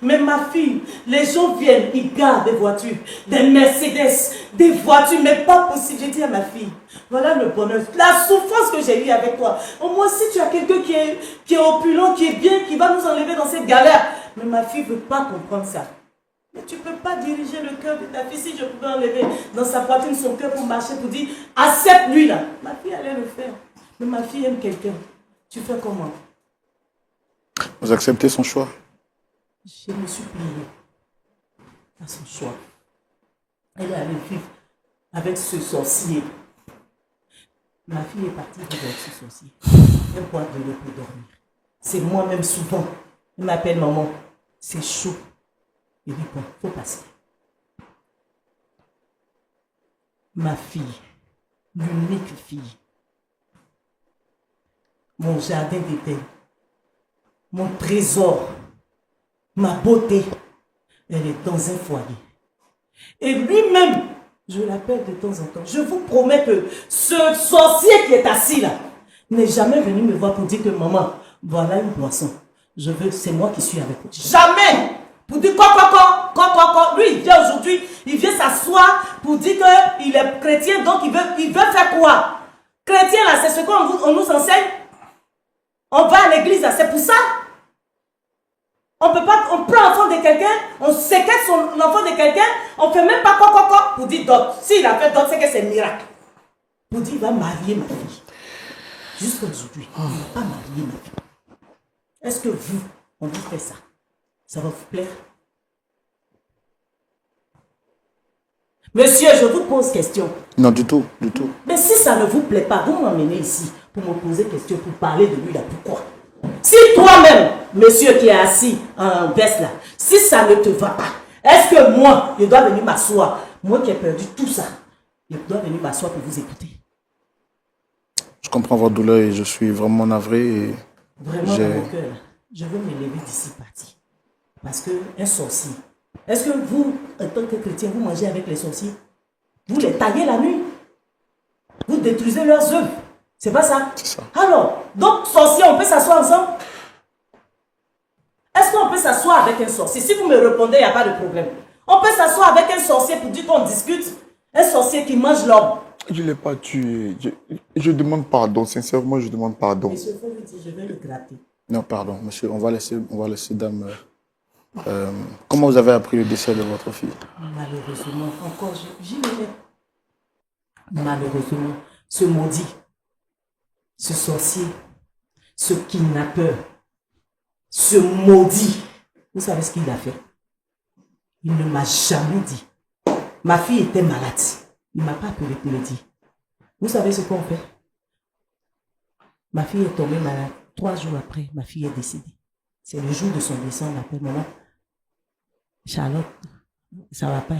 Mais ma fille, les gens viennent, ils gardent des voitures, des Mercedes, des voitures, mais pas possible. J'ai dit à ma fille, voilà le bonheur, la souffrance que j'ai eue avec toi. Au moins, si tu as quelqu'un qui est opulent, qui est bien, qui va nous enlever dans cette galère. Mais ma fille ne veut pas comprendre ça. Mais tu ne peux pas diriger le cœur de ta fille. Si je pouvais enlever dans sa poitrine son cœur pour marcher, pour dire, accepte-lui là. Ma fille allait le faire. Mais ma fille aime quelqu'un. Tu fais comment? Vous acceptez son choix? Je me suis pliée à son choix. Elle est allée vivre avec ce sorcier. Ma fille est partie avec ce sorcier. Elle boit de l'eau pour dormir. C'est moi-même souvent. Elle m'appelle maman. C'est chaud. Il dit bon, il faut passer. Ma fille, l'unique fille, mon jardin d'Éden, mon trésor, ma beauté, elle est dans un foyer. Et lui-même, je l'appelle de temps en temps. Je vous promets que ce sorcier qui est assis là n'est jamais venu me voir pour dire que maman, voilà une boisson. c'est moi qui suis avec vous. Jamais! Pour dire quoi. Lui, il vient aujourd'hui, il vient s'asseoir pour dire qu'il est chrétien, donc il veut faire quoi? Chrétien, là, c'est ce qu'on nous enseigne. On va à l'église, là, c'est pour ça. On peut pas, on prend l'enfant de quelqu'un, on séquestre l'enfant de quelqu'un, on fait même pas quoi pour dire d'autres. S'il a fait d'autres, c'est que c'est un miracle. Pour dire, il va marier ma fille. Jusqu'à aujourd'hui, il ne va pas marier ma fille. Est-ce que vous, on vous fait ça? Ça va vous plaire? Monsieur, je vous pose question. Non, du tout, du tout. Mais si ça ne vous plaît pas, vous m'emmenez ici pour me poser question, pour parler de lui là. Pourquoi? Si toi-même, monsieur qui est assis en veste là, si ça ne te va pas, est-ce que moi, je dois venir m'asseoir? Moi qui ai perdu tout ça, je dois venir m'asseoir pour vous écouter. Je comprends votre douleur et je suis vraiment navré. Et vraiment dans mon cœur, je veux me lever d'ici parti. Parce qu'un sorcier, est-ce que vous, en tant que chrétien, vous mangez avec les sorciers? Vous les taillez la nuit? Vous détruisez leurs œuvres? C'est pas ça? C'est ça. Alors, donc, sorcier, on peut s'asseoir ensemble? Est-ce qu'on peut s'asseoir avec un sorcier? Si vous me répondez, il n'y a pas de problème. On peut s'asseoir avec un sorcier pour dire qu'on discute? Un sorcier qui mange l'homme? Je ne l'ai pas tué. Je demande pardon. Sincèrement, je demande pardon. Monsieur, il faut lui dire, je vais le gratter. Non, pardon, monsieur, on va laisser dame. Comment vous avez appris le décès de votre fille? Malheureusement, encore, j'y vais. Malheureusement, ce maudit, ce sorcier, ce kidnappeur, ce maudit, vous savez ce qu'il a fait? Il ne m'a jamais dit. Ma fille était malade. Il ne m'a pas appelé pour le dire. Vous savez ce qu'on fait? Ma fille est tombée malade. 3 jours après, ma fille est décédée. C'est le jour de son décès, on l'appelle maman. Charlotte, ça ne va pas,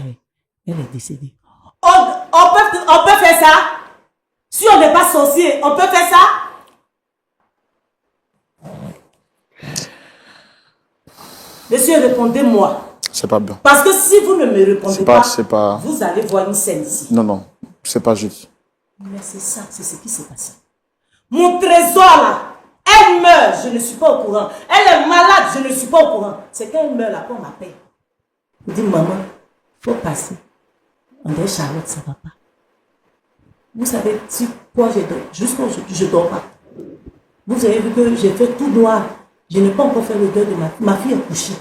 elle est décédée. On peut faire ça? Si on n'est pas sorcier, on peut faire ça? Monsieur, répondez-moi. C'est pas bien. Parce que si vous ne me répondez pas, vous allez voir une scène ici. Non, c'est pas juste. Mais c'est ça, c'est ce qui s'est passé. Mon trésor là, elle meurt, je ne suis pas au courant. Elle est malade, je ne suis pas au courant. C'est quand elle meurt là qu'on m'appelle. Je dis, maman, il faut passer. On dit, Charlotte, ça ne va pas. Vous savez, si quoi je dors, jusqu'à aujourd'hui, je ne dors pas. Vous avez vu que j'ai fait tout noir. Je n'ai pas encore fait le deuil de ma fille. Ma fille est couchée.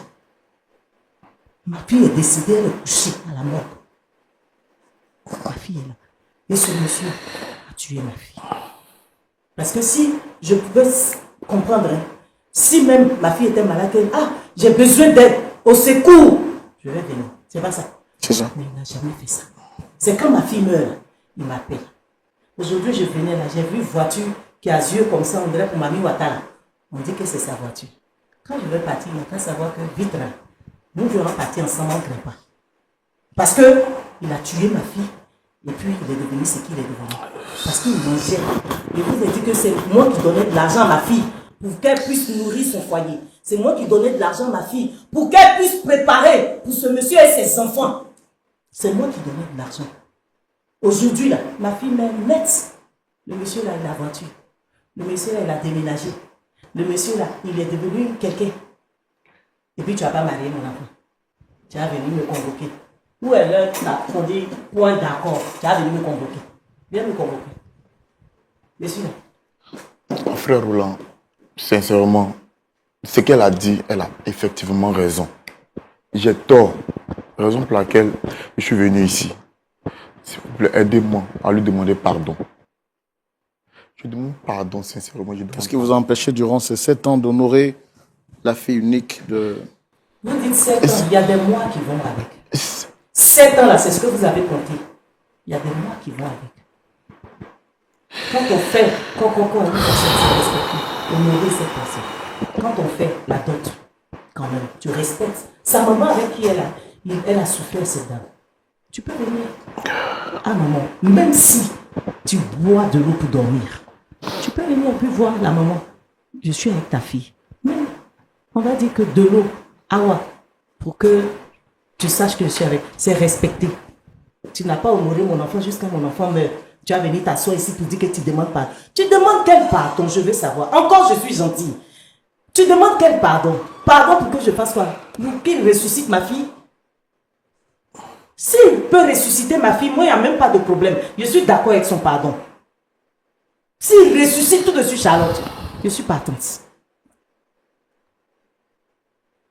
Ma fille est décédée, elle est couchée à la mort. Ma fille est là. Et ce monsieur a tué ma fille. Parce que si je pouvais comprendre, si même ma fille était malade, j'ai besoin d'aide, au secours, je vais venir. C'est pas ça. C'est ça. Mais il n'a jamais fait ça. C'est quand ma fille meurt, il m'appelle. Aujourd'hui, je venais là, j'ai vu une voiture qui a yeux comme ça, on dirait pour Mami Ouattara. On dit que c'est sa voiture. Quand je vais partir, il faut savoir que vite là, nous devons partir ensemble, on ne craint pas. Parce qu'il a tué ma fille. Et puis, il est devenu ce qu'il est devenu. Parce qu'il mangeait. Et vous avez dit que c'est moi qui donnais de l'argent à ma fille pour qu'elle puisse nourrir son foyer. C'est moi qui donnais de l'argent à ma fille pour qu'elle puisse préparer pour ce monsieur et ses enfants. C'est moi qui donnais de l'argent. Aujourd'hui, là, ma fille m'aime net. Le monsieur, là, il a la voiture. Le monsieur, là, il a déménagé. Le monsieur, là, il est devenu quelqu'un. Et puis, tu n'as pas marié mon enfant. Tu as venu me convoquer. Où est l'heure qu'on dit point d'accord? Tu as venu me convoquer. Viens me convoquer. Monsieur. Frère Roland, sincèrement, ce qu'elle a dit, elle a effectivement raison. J'ai tort. Raison pour laquelle je suis venu ici. S'il vous plaît, aidez-moi à lui demander pardon. Je demande pardon, sincèrement. Qu'est-ce qui vous a empêché durant ces 7 ans d'honorer la fille unique de... Vous dites 7 ans, il y a des mois qui vont avec. 7 ans là, c'est ce que vous avez compté. Il y a des mois qui vont avec. Quand on fait, quand on honorer cette personne. Quand on fait la dot, quand même, tu respectes. Sa maman avec qui elle a souffert cette dame. Tu peux venir. Ah maman, même si tu bois de l'eau pour dormir, tu peux venir un peu voir la maman. Je suis avec ta fille. Mais on va dire que de l'eau, awa, pour que tu saches que je suis avec. C'est respecté. Tu n'as pas honoré mon enfant jusqu'à mon enfant meurt. Tu as venu t'asseoir ici pour dire que tu demandes pas. Tu demandes quel pardon, je veux savoir. Encore, je suis gentille. Tu demandes quel pardon? Pardon pour que je fasse quoi? Pour qu'il ressuscite ma fille? S'il peut ressusciter ma fille, moi, il n'y a même pas de problème. Je suis d'accord avec son pardon. S'il ressuscite tout de suite Charlotte, je suis partante.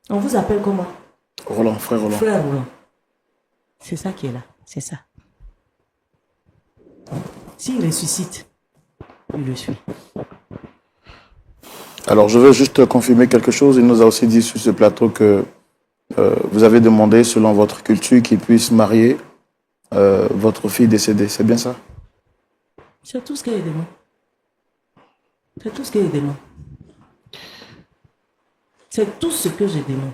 On vous appelle comment? Roland, frère Roland. Frère Roland. C'est ça qui est là. C'est ça. S'il ressuscite, je le suis. Alors, je veux juste confirmer quelque chose. Il nous a aussi dit sur ce plateau que vous avez demandé, selon votre culture, qu'il puisse marier votre fille décédée. C'est bien ça? C'est tout ce qu'il y a de moi. C'est tout ce qu'il y a de moi. C'est tout ce que je demande.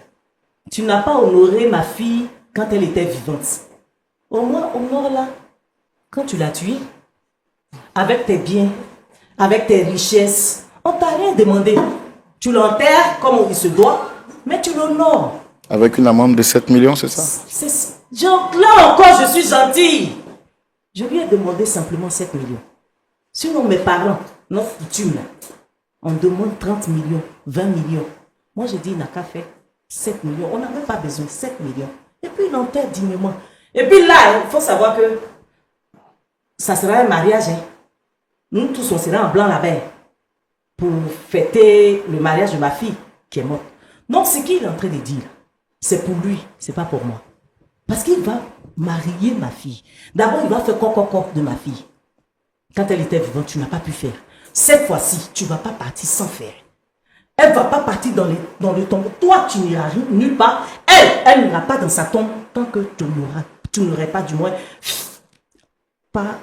Tu n'as pas honoré ma fille quand elle était vivante. Au moins, honore-la quand tu l'as tuée. Avec tes biens, avec tes richesses. On t'a rien demandé. Tu l'enterres comme il se doit, mais tu l'honores. Avec une amende de 7 millions, c'est ça? Genre, là encore, je suis gentille. Je lui ai demandé simplement 7 millions. Sinon, mes parents, notre coutume, là, on demande 30 millions, 20 millions. Moi, j'ai dit, il n'a qu'à faire 7 millions. On n'avait pas besoin de 7 millions. Et puis, il enterre dignement. Et puis là, il faut savoir que ça sera un mariage. Hein. Nous tous, on sera en blanc là-bas pour fêter le mariage de ma fille qui est morte. Donc, ce qu'il est en train de dire, c'est pour lui, c'est pas pour moi. Parce qu'il va marier ma fille. D'abord, il va faire coco de ma fille. Quand elle était vivante, tu n'as pas pu faire. Cette fois-ci, tu ne vas pas partir sans faire. Elle ne va pas partir dans le tombeau. Toi, tu n'iras nulle part. Elle n'ira pas dans sa tombe tant que tu n'aurais pas, du moins, pas,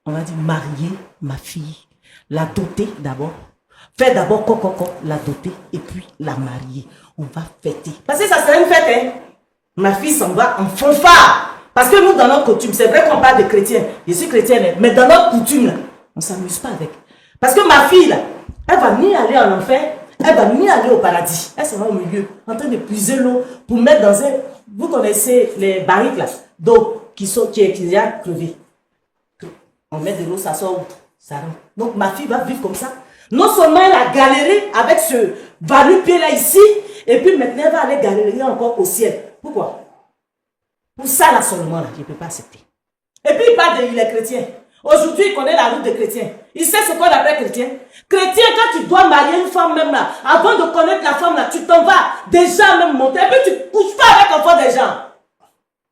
on va dire, marier ma fille. La doter d'abord. Faire d'abord coco, la doter, et puis la marier. On va fêter. Parce que ça serait une fête, hein. Ma fille s'en va en fanfare. Parce que nous, dans notre coutume, c'est vrai qu'on parle de chrétiens. Je suis chrétienne, mais dans notre coutume, là, on ne s'amuse pas avec. Parce que ma fille, là, elle va ni aller en enfer, elle va ni aller au paradis. Elle sera au milieu, en train de puiser l'eau pour mettre dans un... Vous connaissez les barriques, là, d'eau qui est a crevé. On met de l'eau, ça sort, ça rentre. Donc, ma fille va vivre comme ça. Non seulement elle a galéré avec ce valu-pied là ici, et puis maintenant elle va aller galérer encore au ciel. Pourquoi? Pour ça là seulement là, je ne peux pas accepter. Et puis il parle de il est chrétien. Aujourd'hui il connaît la route des chrétiens. Il sait ce qu'on appelle chrétien. Chrétien, quand tu dois marier une femme même là, avant de connaître la femme là, tu t'en vas déjà même monter. Et puis tu ne couches pas avec l'enfant des gens.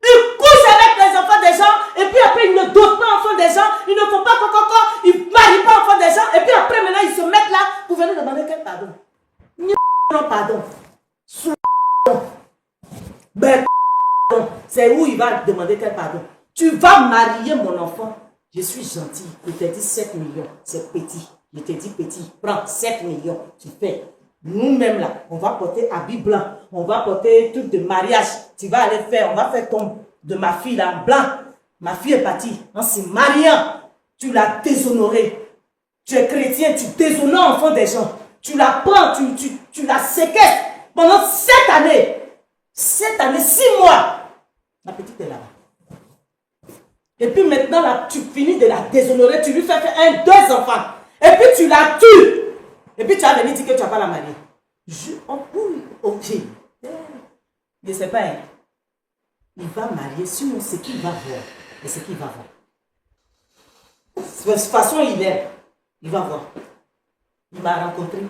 Ils couchent avec les enfants des gens, et puis après ils ne dotent pas enfants des gens, ils ne font pas coco, ils ne marient pas enfants des gens, et puis après maintenant ils se mettent là pour venir demander quel pardon. Non, pardon. Ben, c'est où il va demander quel pardon. Tu vas marier mon enfant. Je suis gentil. Je t'ai dit 7 millions. C'est petit. Je t'ai dit petit. Prends 7 millions. Tu fais. Nous-mêmes là, on va porter habit blanc. On va porter truc de mariage. Tu vas aller faire. On va faire ton de ma fille là blanc. Ma fille est partie. En se mariant, tu l'as déshonorée. Tu es chrétien, tu déshonores enfant des gens. Tu la prends, tu la séquestres pendant 7 années. 7 années, 6 mois. La petite est là-bas. Et puis maintenant, là, tu finis de la déshonorer, tu lui fais faire 2 enfants. Et puis tu la tues. Et puis tu as venu dire que tu n'as pas la marier. Je ne sais pas. Hein. Il va marier, sinon ce qu'il va voir. Et ce qu'il va voir. De toute façon, il va voir. Il m'a rencontré. Il ne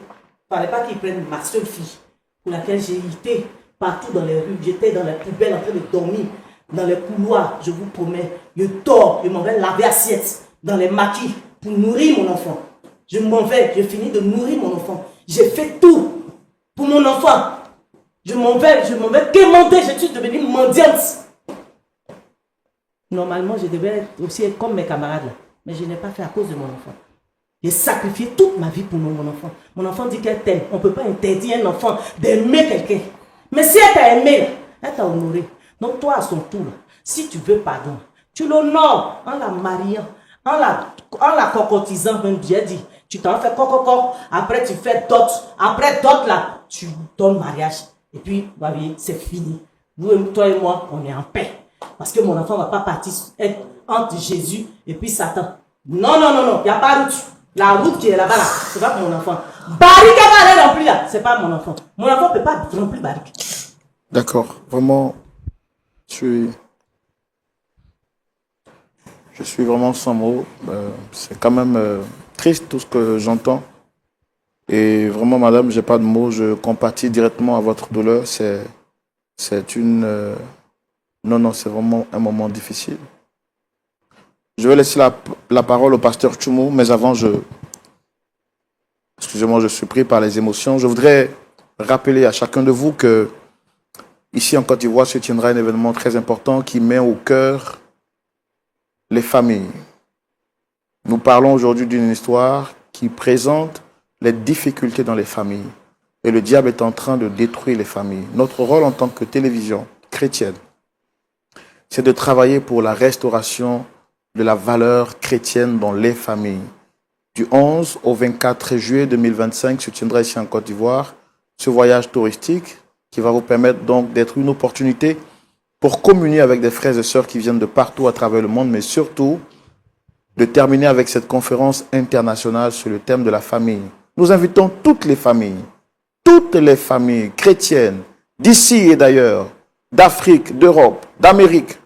fallait pas qu'il prenne ma seule fille, pour laquelle j'ai été partout dans les rues. J'étais dans les poubelles en train de dormir. Dans les couloirs, je vous promets. Je dors, je m'en vais laver assiette dans les maquis pour nourrir mon enfant. Je m'en vais, je finis de nourrir mon enfant. J'ai fait tout pour mon enfant. Je m'en vais quémander, je suis devenue mendiante. Normalement, je devais être aussi comme mes camarades là. Mais je n'ai pas fait à cause de mon enfant. J'ai sacrifié toute ma vie pour mon enfant. Mon enfant dit qu'elle t'aime. On ne peut pas interdire à un enfant d'aimer quelqu'un. Mais si elle t'a aimé, elle t'a honoré. Donc toi, à son tour, si tu veux pardon, tu l'honores en la mariant, en la cocotisant, même j'ai dit. Tu t'en fais coco, après tu fais d'autres. Après d'autres là, tu donnes mariage. Et puis, bah oui, c'est fini. Toi et moi, on est en paix. Parce que mon enfant ne va pas partir être entre Jésus et puis Satan. Non, il n'y a pas route. La route qui est là-bas, là, c'est pas mon enfant. Barrique va aller remplir là, c'est pas mon enfant. Mon enfant ne peut pas remplir barrique. D'accord. Vraiment, je suis vraiment sans mots. C'est quand même triste tout ce que j'entends. Et vraiment, madame, j'ai pas de mots. Je compatis directement à votre douleur. C'est une... Non, c'est vraiment un moment difficile. Je vais laisser la parole au pasteur Tchoumou, mais avant, excusez-moi, je suis pris par les émotions. Je voudrais rappeler à chacun de vous que ici en Côte d'Ivoire se tiendra un événement très important qui met au cœur les familles. Nous parlons aujourd'hui d'une histoire qui présente les difficultés dans les familles. Et le diable est en train de détruire les familles. Notre rôle en tant que télévision chrétienne, c'est de travailler pour la restauration de la valeur chrétienne dans les familles. Du 11 au 24 juillet 2025 se tiendra ici en Côte d'Ivoire ce voyage touristique qui va vous permettre donc d'être une opportunité pour communier avec des frères et sœurs qui viennent de partout à travers le monde, mais surtout de terminer avec cette conférence internationale sur le thème de la famille. Nous invitons toutes les familles chrétiennes, d'ici et d'ailleurs, d'Afrique, d'Europe, d'Amérique,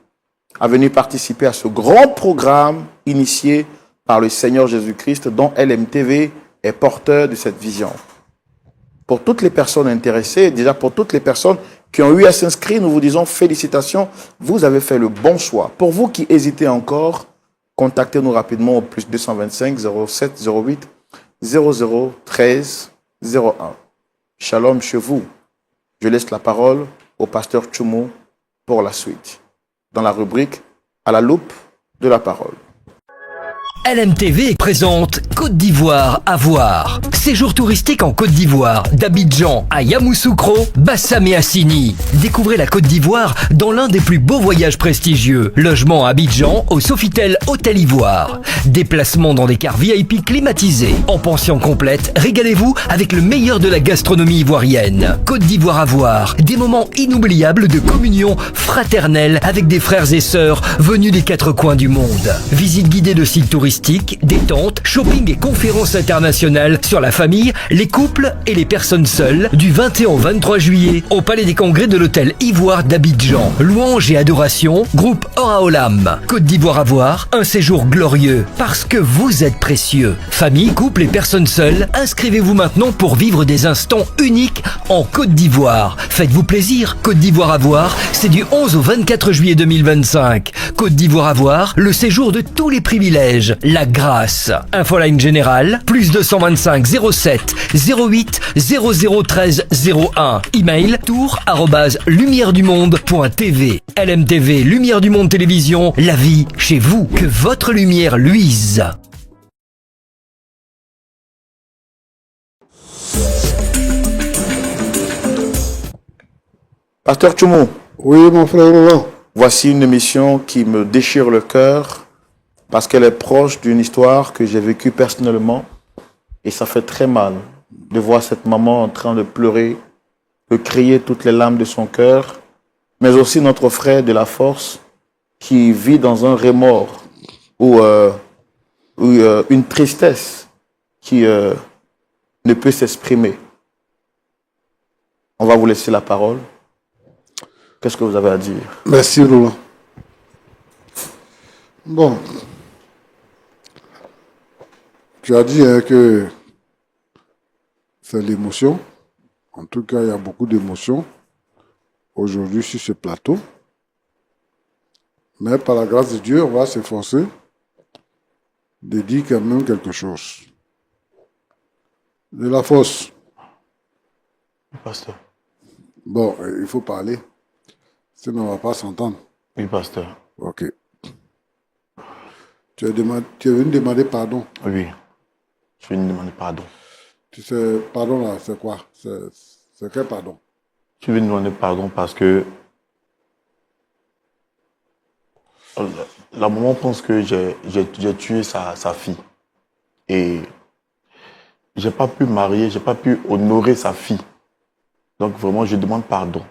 à venir participer à ce grand programme initié par le Seigneur Jésus-Christ dont LMTV est porteur de cette vision. Pour toutes les personnes intéressées, déjà pour toutes les personnes qui ont eu à s'inscrire, nous vous disons félicitations, vous avez fait le bon choix. Pour vous qui hésitez encore, contactez-nous rapidement au plus 225 07 08 00 13 01. Shalom chez vous. Je laisse la parole au pasteur Tchoumou pour la suite, dans la rubrique « À la loupe de la parole ». LMTV présente Côte d'Ivoire à voir. Séjour touristique en Côte d'Ivoire, d'Abidjan à Yamoussoukro, Bassam et Assini. Découvrez la Côte d'Ivoire dans l'un des plus beaux voyages prestigieux. Logement à Abidjan au Sofitel Hôtel Ivoire. Déplacement dans des cars VIP climatisés. En pension complète, régalez-vous avec le meilleur de la gastronomie ivoirienne. Côte d'Ivoire à voir. Des moments inoubliables de communion fraternelle avec des frères et sœurs venus des quatre coins du monde. Visite guidée de sites touristiques, détente, shopping et conférences internationales sur la famille, les couples et les personnes seules du 21 au 23 juillet au Palais des Congrès de l'Hôtel Ivoire d'Abidjan. Louange et adoration, groupe Oraolam. Côte d'Ivoire à voir, un séjour glorieux parce que vous êtes précieux. Famille, couple et personnes seules, inscrivez-vous maintenant pour vivre des instants uniques en Côte d'Ivoire. Faites-vous plaisir. Côte d'Ivoire à voir, c'est du 11 au 24 juillet 2025. Côte d'Ivoire à voir, le séjour de tous les privilèges. La grâce. Infoline générale, plus 225 07 08 0013 01. Email tour@lumièredumonde.tv. LMTV, Lumière du Monde Télévision, la vie chez vous. Que votre lumière luise. Pasteur Tchoumou. Oui, mon frère Roland. Voici une émission qui me déchire le cœur parce qu'elle est proche d'une histoire que j'ai vécue personnellement et ça fait très mal de voir cette maman en train de pleurer, de crier toutes les larmes de son cœur, mais aussi notre frère de la force qui vit dans un remords ou une tristesse qui ne peut s'exprimer. On va vous laisser la parole. Qu'est-ce que vous avez à dire? Merci, Roland. Bon. Tu as dit que c'est l'émotion. En tout cas, il y a beaucoup d'émotions aujourd'hui sur ce plateau. Mais par la grâce de Dieu, on va s'efforcer de dire quand même quelque chose. De la force. Oui, pasteur. Bon, il faut parler. Sinon, on ne va pas s'entendre. Oui, pasteur. Ok. Tu es venu demander pardon. Oui. Je vais lui demander pardon. Tu sais, pardon là, c'est quoi? C'est quel pardon? Je vais lui demander pardon parce que la maman pense que j'ai tué sa fille. Et j'ai pas pu marier, j'ai pas pu honorer sa fille. Donc vraiment, je demande pardon.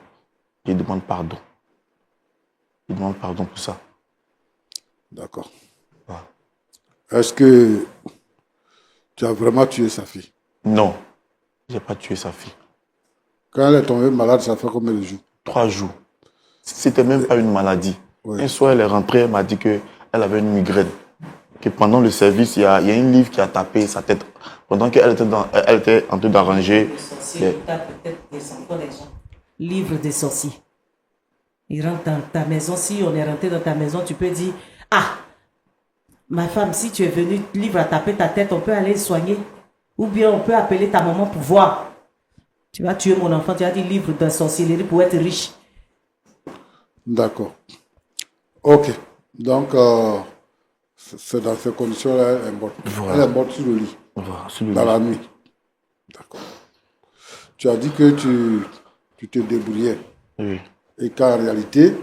Je demande pardon. Je demande pardon pour ça. D'accord. Voilà. Est-ce que Tu as vraiment tué sa fille. Non, j'ai pas tué sa fille. Quand elle est tombée malade, ça fait combien de jours? 3 jours. C'était même pas une maladie. Oui. Un soir, elle est rentrée, elle m'a dit qu'elle avait une migraine. Que pendant le service, il y a une livre qui a tapé sa tête. Pendant qu'elle était en train d'arranger. Livre des sorciers. Il rentre dans ta maison. Si on est rentré dans ta maison, tu peux dire, ah, ma femme, si tu es venue, livre a tapé ta tête, on peut aller le soigner. Ou bien on peut appeler ta maman pour voir. Tu vas tuer mon enfant, tu as dit livre de sorcellerie pour être riche. D'accord. Ok. Donc, c'est dans ces conditions-là, elle est morte. Voilà. Elle est morte sur le lit, Voilà, sur le dans lit. la nuit. D'accord. Tu as dit que tu te débrouillais. Oui, Et qu'en réalité,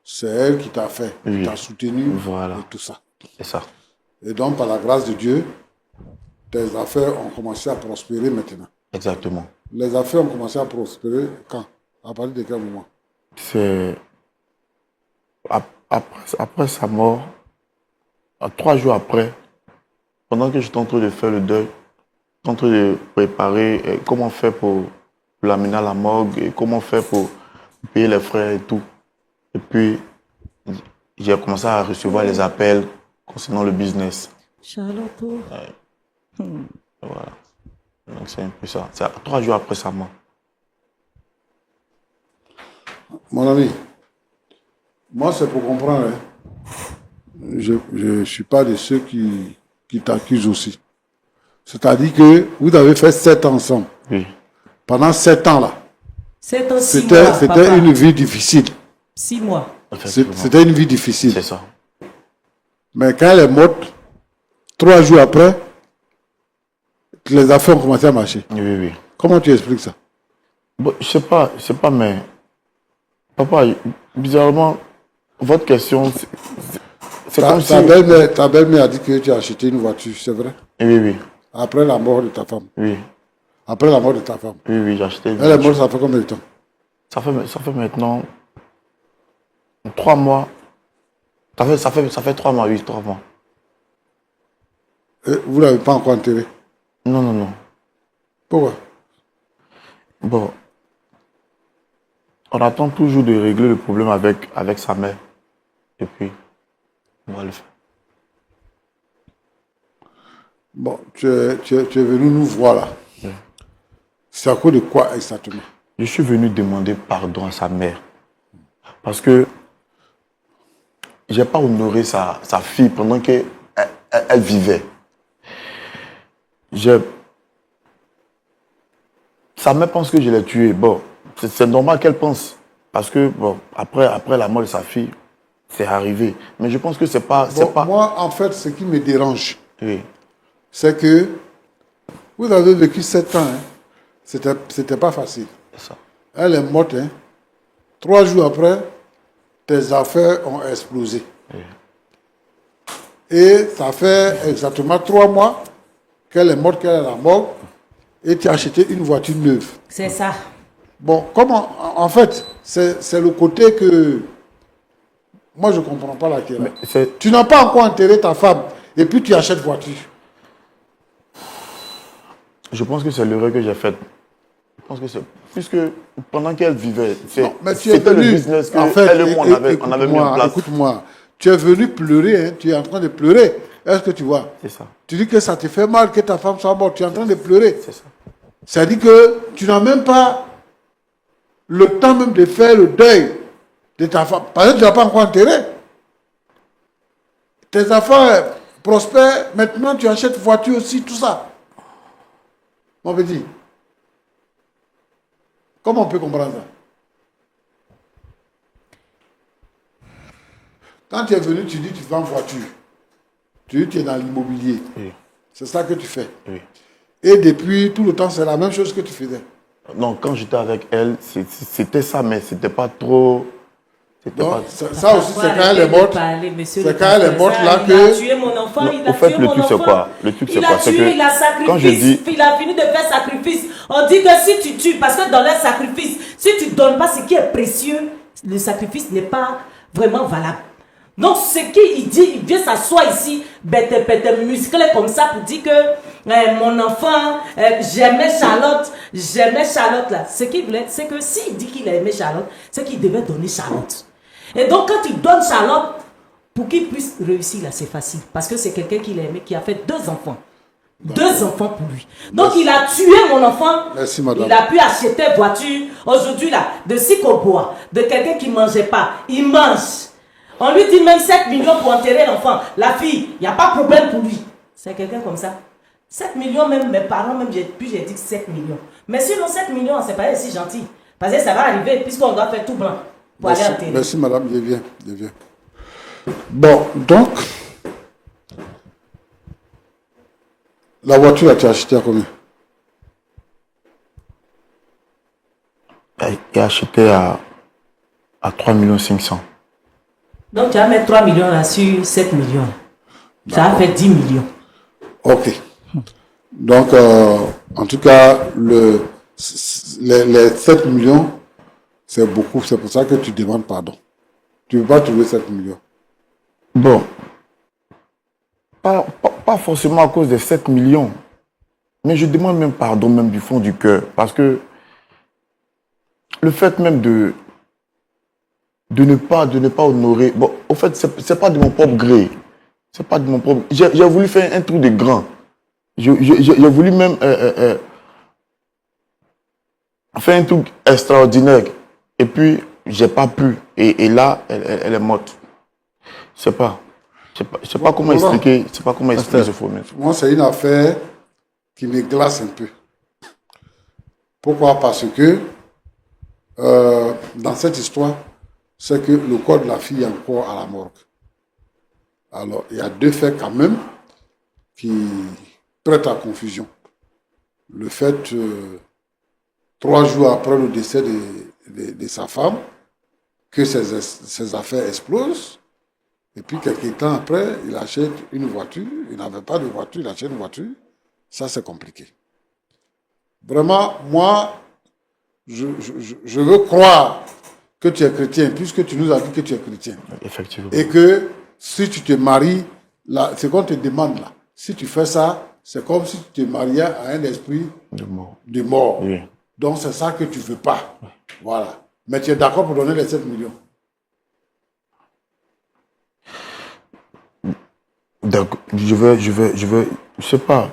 c'est elle qui t'a fait, qui Oui. t'a soutenu Voilà. et tout ça. c'est ça. Et donc, par la grâce de Dieu, tes affaires ont commencé à prospérer maintenant. Exactement. Les affaires ont commencé à prospérer quand? À partir de quel moment? C'est après sa mort, 3 jours après, pendant que j'étais en train de faire le deuil, j'étais en train de préparer comment faire pour l'amener à la morgue et comment faire pour payer les frais et tout. Et puis, j'ai commencé à recevoir les appels concernant le business. Charlotte. Voilà. Donc c'est un peu ça. C'est 3 jours après sa mort. Mon ami, moi, c'est pour comprendre. Hein. Je ne suis pas de ceux qui t'accusent aussi. C'est-à-dire que vous avez fait 7 ans ensemble. Oui. Pendant 7 ans, là, C'est un 6 mois, c'était papa. une vie difficile. 6 mois. Effectivement. C'était une vie difficile. C'est ça. Mais quand elle est morte, 3 jours après, les affaires ont commencé à marcher. Oui, oui. Comment tu expliques ça? Bon, je sais pas, mais papa, bizarrement, votre question, c'est comme si. Ta belle-mère a dit que tu as acheté une voiture, c'est vrai? Oui, oui, Après la mort de ta femme. oui, Après la mort de ta femme. oui, j'ai acheté. Elle est morte, ça fait combien de temps? Ça fait maintenant 3 mois. Ça fait 3 mois, oui, 3 mois. Et vous ne l'avez pas encore enterré? Non, non, non. Pourquoi? Bon, on attend toujours de régler le problème avec sa mère. Et puis, on va le faire. Bon, tu es venu nous voir là. C'est à cause de quoi exactement? Je suis venu demander pardon à sa mère. Parce que je n'ai pas honoré sa fille pendant qu'elle elle vivait. Sa mère pense que je l'ai tuée. Bon, c'est normal qu'elle pense. Parce que, bon, après la mort de sa fille, c'est arrivé. Mais je pense que c'est pas... Moi, en fait, ce qui me dérange, Oui, c'est que vous avez vécu 7 ans. Hein. C'était pas facile. c'est ça. Elle est morte. Hein. 3 jours après, tes affaires ont explosé. Oui. Et ça fait exactement 3 mois qu'elle est morte, qu'elle est à la morgue. Et tu as acheté une voiture neuve. C'est ça. Bon, comment? En fait, c'est le côté que moi je ne comprends pas laquelle. Tu n'as pas encore enterré ta femme et puis tu achètes voiture. Je pense que c'est l'erreur que j'ai faite. Je pense que c'est... Puisque pendant qu'elle vivait, c'était le business que elle et moi, on avait mis en place. Écoute-moi, tu es venu pleurer, hein, tu es en train de pleurer. Est-ce que tu vois? C'est ça. Tu dis que ça te fait mal que ta femme soit morte, tu es en train de pleurer. C'est ça. Ça dit que tu n'as même pas le temps même de faire le deuil de ta femme. Parce que tu n'as pas encore enterré. Tes affaires prospèrent, maintenant tu achètes voiture aussi, tout ça. Mon petit, comment on peut comprendre ça? Quand tu es venu, tu dis que tu vends voiture. Tu dis que tu es dans l'immobilier. Oui. C'est ça que tu fais. Oui. Et depuis tout le temps, c'est la même chose que tu faisais. Non, quand j'étais avec elle, c'était ça, mais c'était pas trop... Donc, ça aussi, c'est quand elle est morte. C'est quand elle est morte là Il a que... tué mon enfant, Non, il a au fait, tué le mon truc, c'est enfant. quoi? Le truc, c'est Il quoi? a C'est tué, que il a quand je sacrifice. dis... Il a fini de faire sacrifice. On dit que si tu tues, parce que dans le sacrifice, si tu ne donnes pas ce qui est précieux, le sacrifice n'est pas vraiment valable. Donc, ce qu'il dit, il vient s'asseoir ici, bête, musclé comme ça, pour dire que mon enfant, j'aimais Charlotte là. Ce qu'il voulait, c'est que s'il dit qu'il aimait Charlotte, c'est qu'il devait donner Charlotte. Et donc, quand il donne Charlotte, pour qu'il puisse réussir là, c'est facile. Parce que c'est quelqu'un qu'il aimait, qui a fait 2 enfants. 2 enfants pour lui. Donc, il a tué mon enfant. Merci, madame. Il a pu acheter une voiture. Aujourd'hui, là, de Sikobois, de quelqu'un qui ne mangeait pas. Il mange. On lui dit même 7 millions pour enterrer l'enfant. La fille, il n'y a pas de problème pour lui. C'est quelqu'un comme ça. 7 millions, même mes parents, même j'ai dit 7 millions. Mais sinon, 7 millions, c'est pas si gentil. Parce que ça va arriver, puisqu'on doit faire tout blanc pour aller enterrer. Merci, madame. Je viens. Bon, donc, la voiture, tu as acheté à combien? Il a acheté à 3 500 000. Donc, tu vas mettre 3 millions là sur 7 millions. Ça va faire 10 millions. Ok. Donc, en tout cas, les 7 millions, c'est beaucoup. C'est pour ça que tu demandes pardon. Tu ne veux pas trouver 7 millions. Bon, pas forcément à cause des 7 millions, mais je demande même pardon, même du fond du cœur, parce que le fait même de ne pas honorer, bon, au fait, c'est pas de mon propre gré, c'est pas de mon propre, j'ai voulu faire un truc de grand, j'ai voulu même faire un truc extraordinaire, et puis j'ai pas pu, et là, elle est morte. Je sais pas comment expliquer ce phénomène. Moi, c'est une affaire qui me glace un peu. Pourquoi? Parce que dans cette histoire, c'est que le corps de la fille est encore à la morgue. Alors, il y a 2 faits quand même qui prêtent à confusion. Le fait, 3 jours après le décès de sa femme, que ses affaires explosent. Et puis, quelques temps après, il achète une voiture. Il n'avait pas de voiture, il achète une voiture. Ça, c'est compliqué. Vraiment, moi, je veux croire que tu es chrétien, puisque tu nous as dit que tu es chrétien. Effectivement. Et que si tu te maries, ce qu'on te demande là, si tu fais ça, c'est comme si tu te mariais à un esprit de mort. Oui. Donc, c'est ça que tu ne veux pas. Voilà. Mais tu es d'accord pour donner les 7 millions. Donc, je sais pas.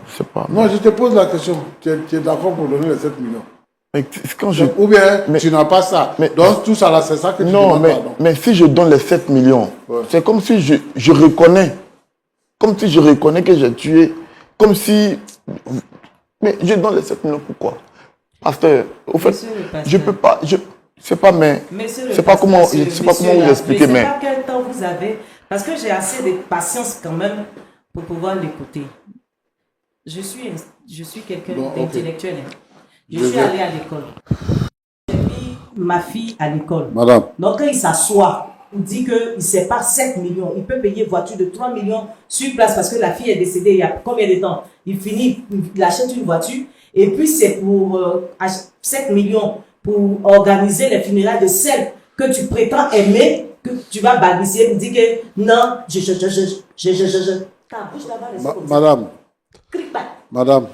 Non, je te pose la question. Tu es d'accord pour donner les 7 millions? Mais quand Ou bien, tu n'as pas ça. Donc, tout ça là, c'est ça que tu demandes. Non, mais si je donne les 7 millions, c'est comme si je reconnais. Comme si je reconnais que j'ai tué. Comme si... Mais je donne les 7 millions, pourquoi? Pasteur, au fait, je peux pas... C'est pas, mais... C'est pas comment vous expliquer, mais... Je ne sais pas quel temps vous avez... Parce que j'ai assez de patience quand même pour pouvoir l'écouter. Je suis quelqu'un d'intellectuel. Je suis allé à l'école. J'ai mis ma fille à l'école. Madame. Donc quand il s'assoit, il dit qu'il sépare 7 millions. Il peut payer une voiture de 3 millions sur place parce que la fille est décédée il y a combien de temps? Il achète une voiture et puis c'est pour 7 millions pour organiser les funérailles de celle que tu prétends aimer. Que tu vas baliser pour dire que non, ta bouche là-bas, Madame,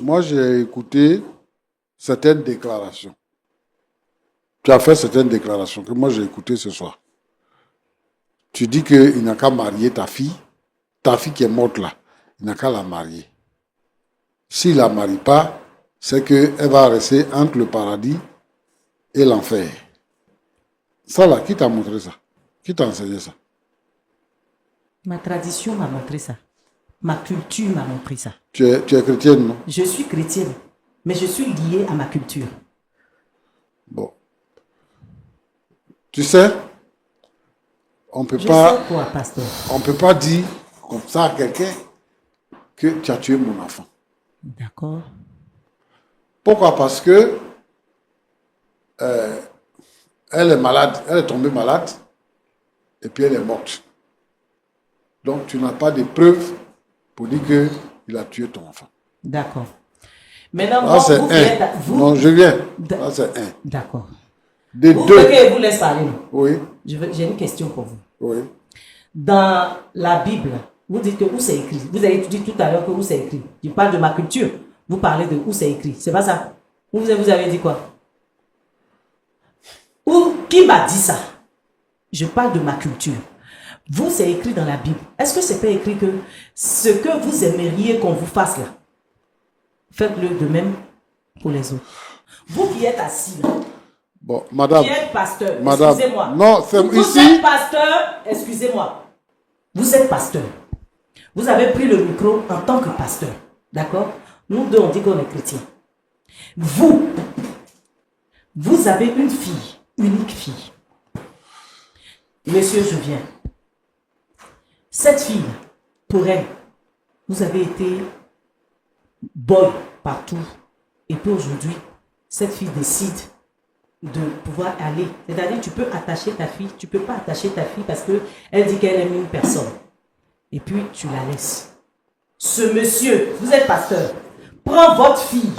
moi j'ai écouté certaines déclarations. Tu as fait certaines déclarations que moi j'ai écoutées ce soir. Tu dis qu'il n'a qu'à marier ta fille qui est morte là, il n'a qu'à la marier. S'il ne la marie pas, c'est qu'elle va rester entre le paradis et l'enfer. Ça là, qui t'a montré ça? Qui t'a enseigné ça? Ma tradition m'a montré ça. Ma culture m'a montré ça. Tu es chrétienne, non? Je suis chrétienne, mais je suis liée à ma culture. Bon. Tu sais, on peut pas... sais quoi, pasteur? On peut pas dire comme ça à quelqu'un que tu as tué mon enfant. D'accord. Pourquoi? Parce que elle est malade, elle est tombée malade et puis elle est morte. Donc tu n'as pas de preuves pour dire qu'il a tué ton enfant. D'accord. Maintenant, là, c'est un. Non, je viens. Là, c'est un. D'accord. Des vous deux. voulez que je vous laisse parler? Oui. J'ai une question pour vous. Oui. Dans la Bible, vous dites que où c'est écrit. Vous avez dit tout à l'heure que où c'est écrit. Je parle de ma culture. Vous parlez de où c'est écrit. C'est pas ça. Vous avez dit quoi? Ou qui m'a dit ça? Je parle de ma culture. Vous, c'est écrit dans la Bible. Est-ce que c'est pas écrit que ce que vous aimeriez qu'on vous fasse là, faites-le de même pour les autres? Vous qui êtes assis là, Bon, madame. qui êtes pasteur, Madame. excusez-moi. Non, c'est Vous ici. êtes pasteur, excusez-moi. Vous êtes pasteur. Vous avez pris le micro en tant que pasteur. D'accord? Nous deux, on dit qu'on est chrétiens. Vous avez une fille, unique fille. Monsieur, je viens. Cette fille, pour elle, vous avez été boy partout. Et puis aujourd'hui, cette fille décide de pouvoir aller. C'est-à-dire, tu peux attacher ta fille, tu ne peux pas attacher ta fille parce qu'elle dit qu'elle aime une personne. Et puis, tu la laisses. Ce monsieur, vous êtes pasteur, prend votre fille.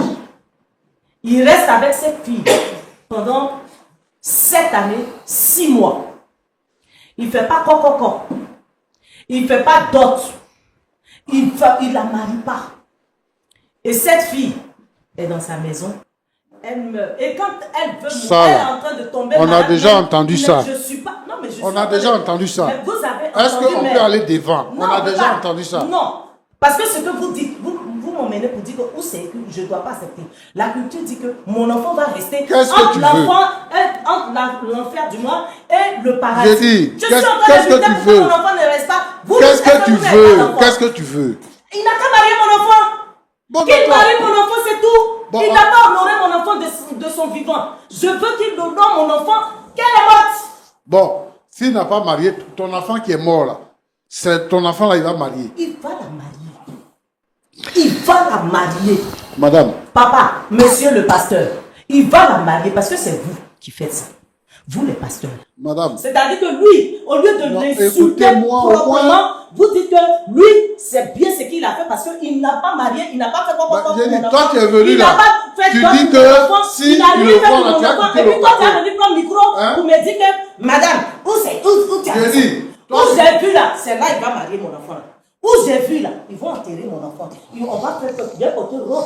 Il reste avec cette fille pendant 7 années, 6 mois. Il ne fait pas coco. Il ne fait pas dot. Il ne la marie pas. Et cette fille est dans sa maison. Elle meurt. Et quand elle veut mourir, elle est en train de tomber on malade. a déjà entendu ça. Je suis pas. Non, mais je On suis a pas- déjà entendu ça. Mais vous avez Est-ce entendu, qu'on mais- peut aller devant? Non, On a déjà pas. entendu ça. Non. Parce que ce que vous dites, vous m'emmenez pour dire que où c'est écrit, je ne dois pas accepter. La culture dit que mon enfant va rester Qu'est-ce que entre tu l'enfer du moins et le paradis. J'ai dit, je suis qu'est-ce en train de que lutter tu pour que veux? mon enfant ne reste pas. Vous, Qu'est-ce est-ce que tu vous n'avez veux? pas d'enfant? Qu'est-ce que tu veux? Il n'a qu'à marier mon enfant. Bon, Qu'il d'accord. marie mon enfant, c'est tout. Bon, il n'a pas honoré mon enfant de son vivant. Je veux qu'il honore mon enfant qu'elle est morte. Bon, s'il n'a pas marié, ton enfant qui est mort là, c'est ton enfant là, il va marier. Il va la marier. Il va la marier. Madame, Papa, monsieur le pasteur, il va la marier parce que c'est vous qui faites ça. Vous les pasteurs. madame, C'est-à-dire que lui, au lieu de Non, l'insulter écoutez-moi, au proprement, moins. vous dites que lui, c'est bien ce qu'il a fait parce qu'il n'a pas marié, il n'a pas fait quoi. j'ai dit, toi qui es venu il là, n'a pas fait tu quoi dis pour que mon enfant, si il a il lui le fait vend pour là, mon tu as enfant. quitté Et le puis toi, tu as plateau. venu prendre le micro Hein? pour me dire que, madame, où tu as J'ai vu dit, ça? toi, Où j'ai vu là, c'est là il va marier mon enfant. Là. Où j'ai vu là, ils vont enterrer mon enfant. On va faire bien porter robe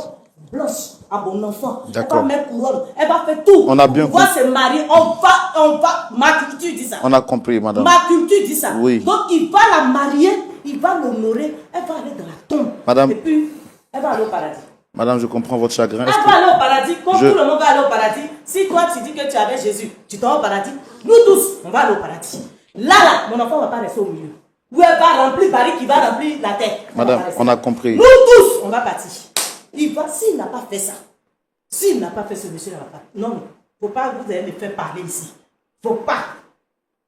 blanche à mon enfant. D'accord. Elle va mettre couronne, elle va faire tout. On a bien On va se marier, on va, ma culture dit ça. On a compris, madame. Ma culture dit ça. Oui. Donc il va la marier, il va l'honorer, elle va aller dans la tombe. Madame. Et puis, elle va aller au paradis. Madame, je comprends votre chagrin. Elle va aller au paradis, comme Je- tout le monde va aller au paradis. Si toi tu dis que tu es avec Jésus, tu t'en vas au paradis, nous tous, on va aller au paradis. Là, mon enfant ne va pas rester au milieu. Où elle va remplir Paris, qui va remplir la terre. Elle Madame, va pas rester. on a compris. Nous tous, on va partir. Il va, s'il n'a pas fait ça, s'il n'a pas fait ce monsieur, il ne va pas. Non, non. Faut pas que vous allez me faire parler ici. Faut pas.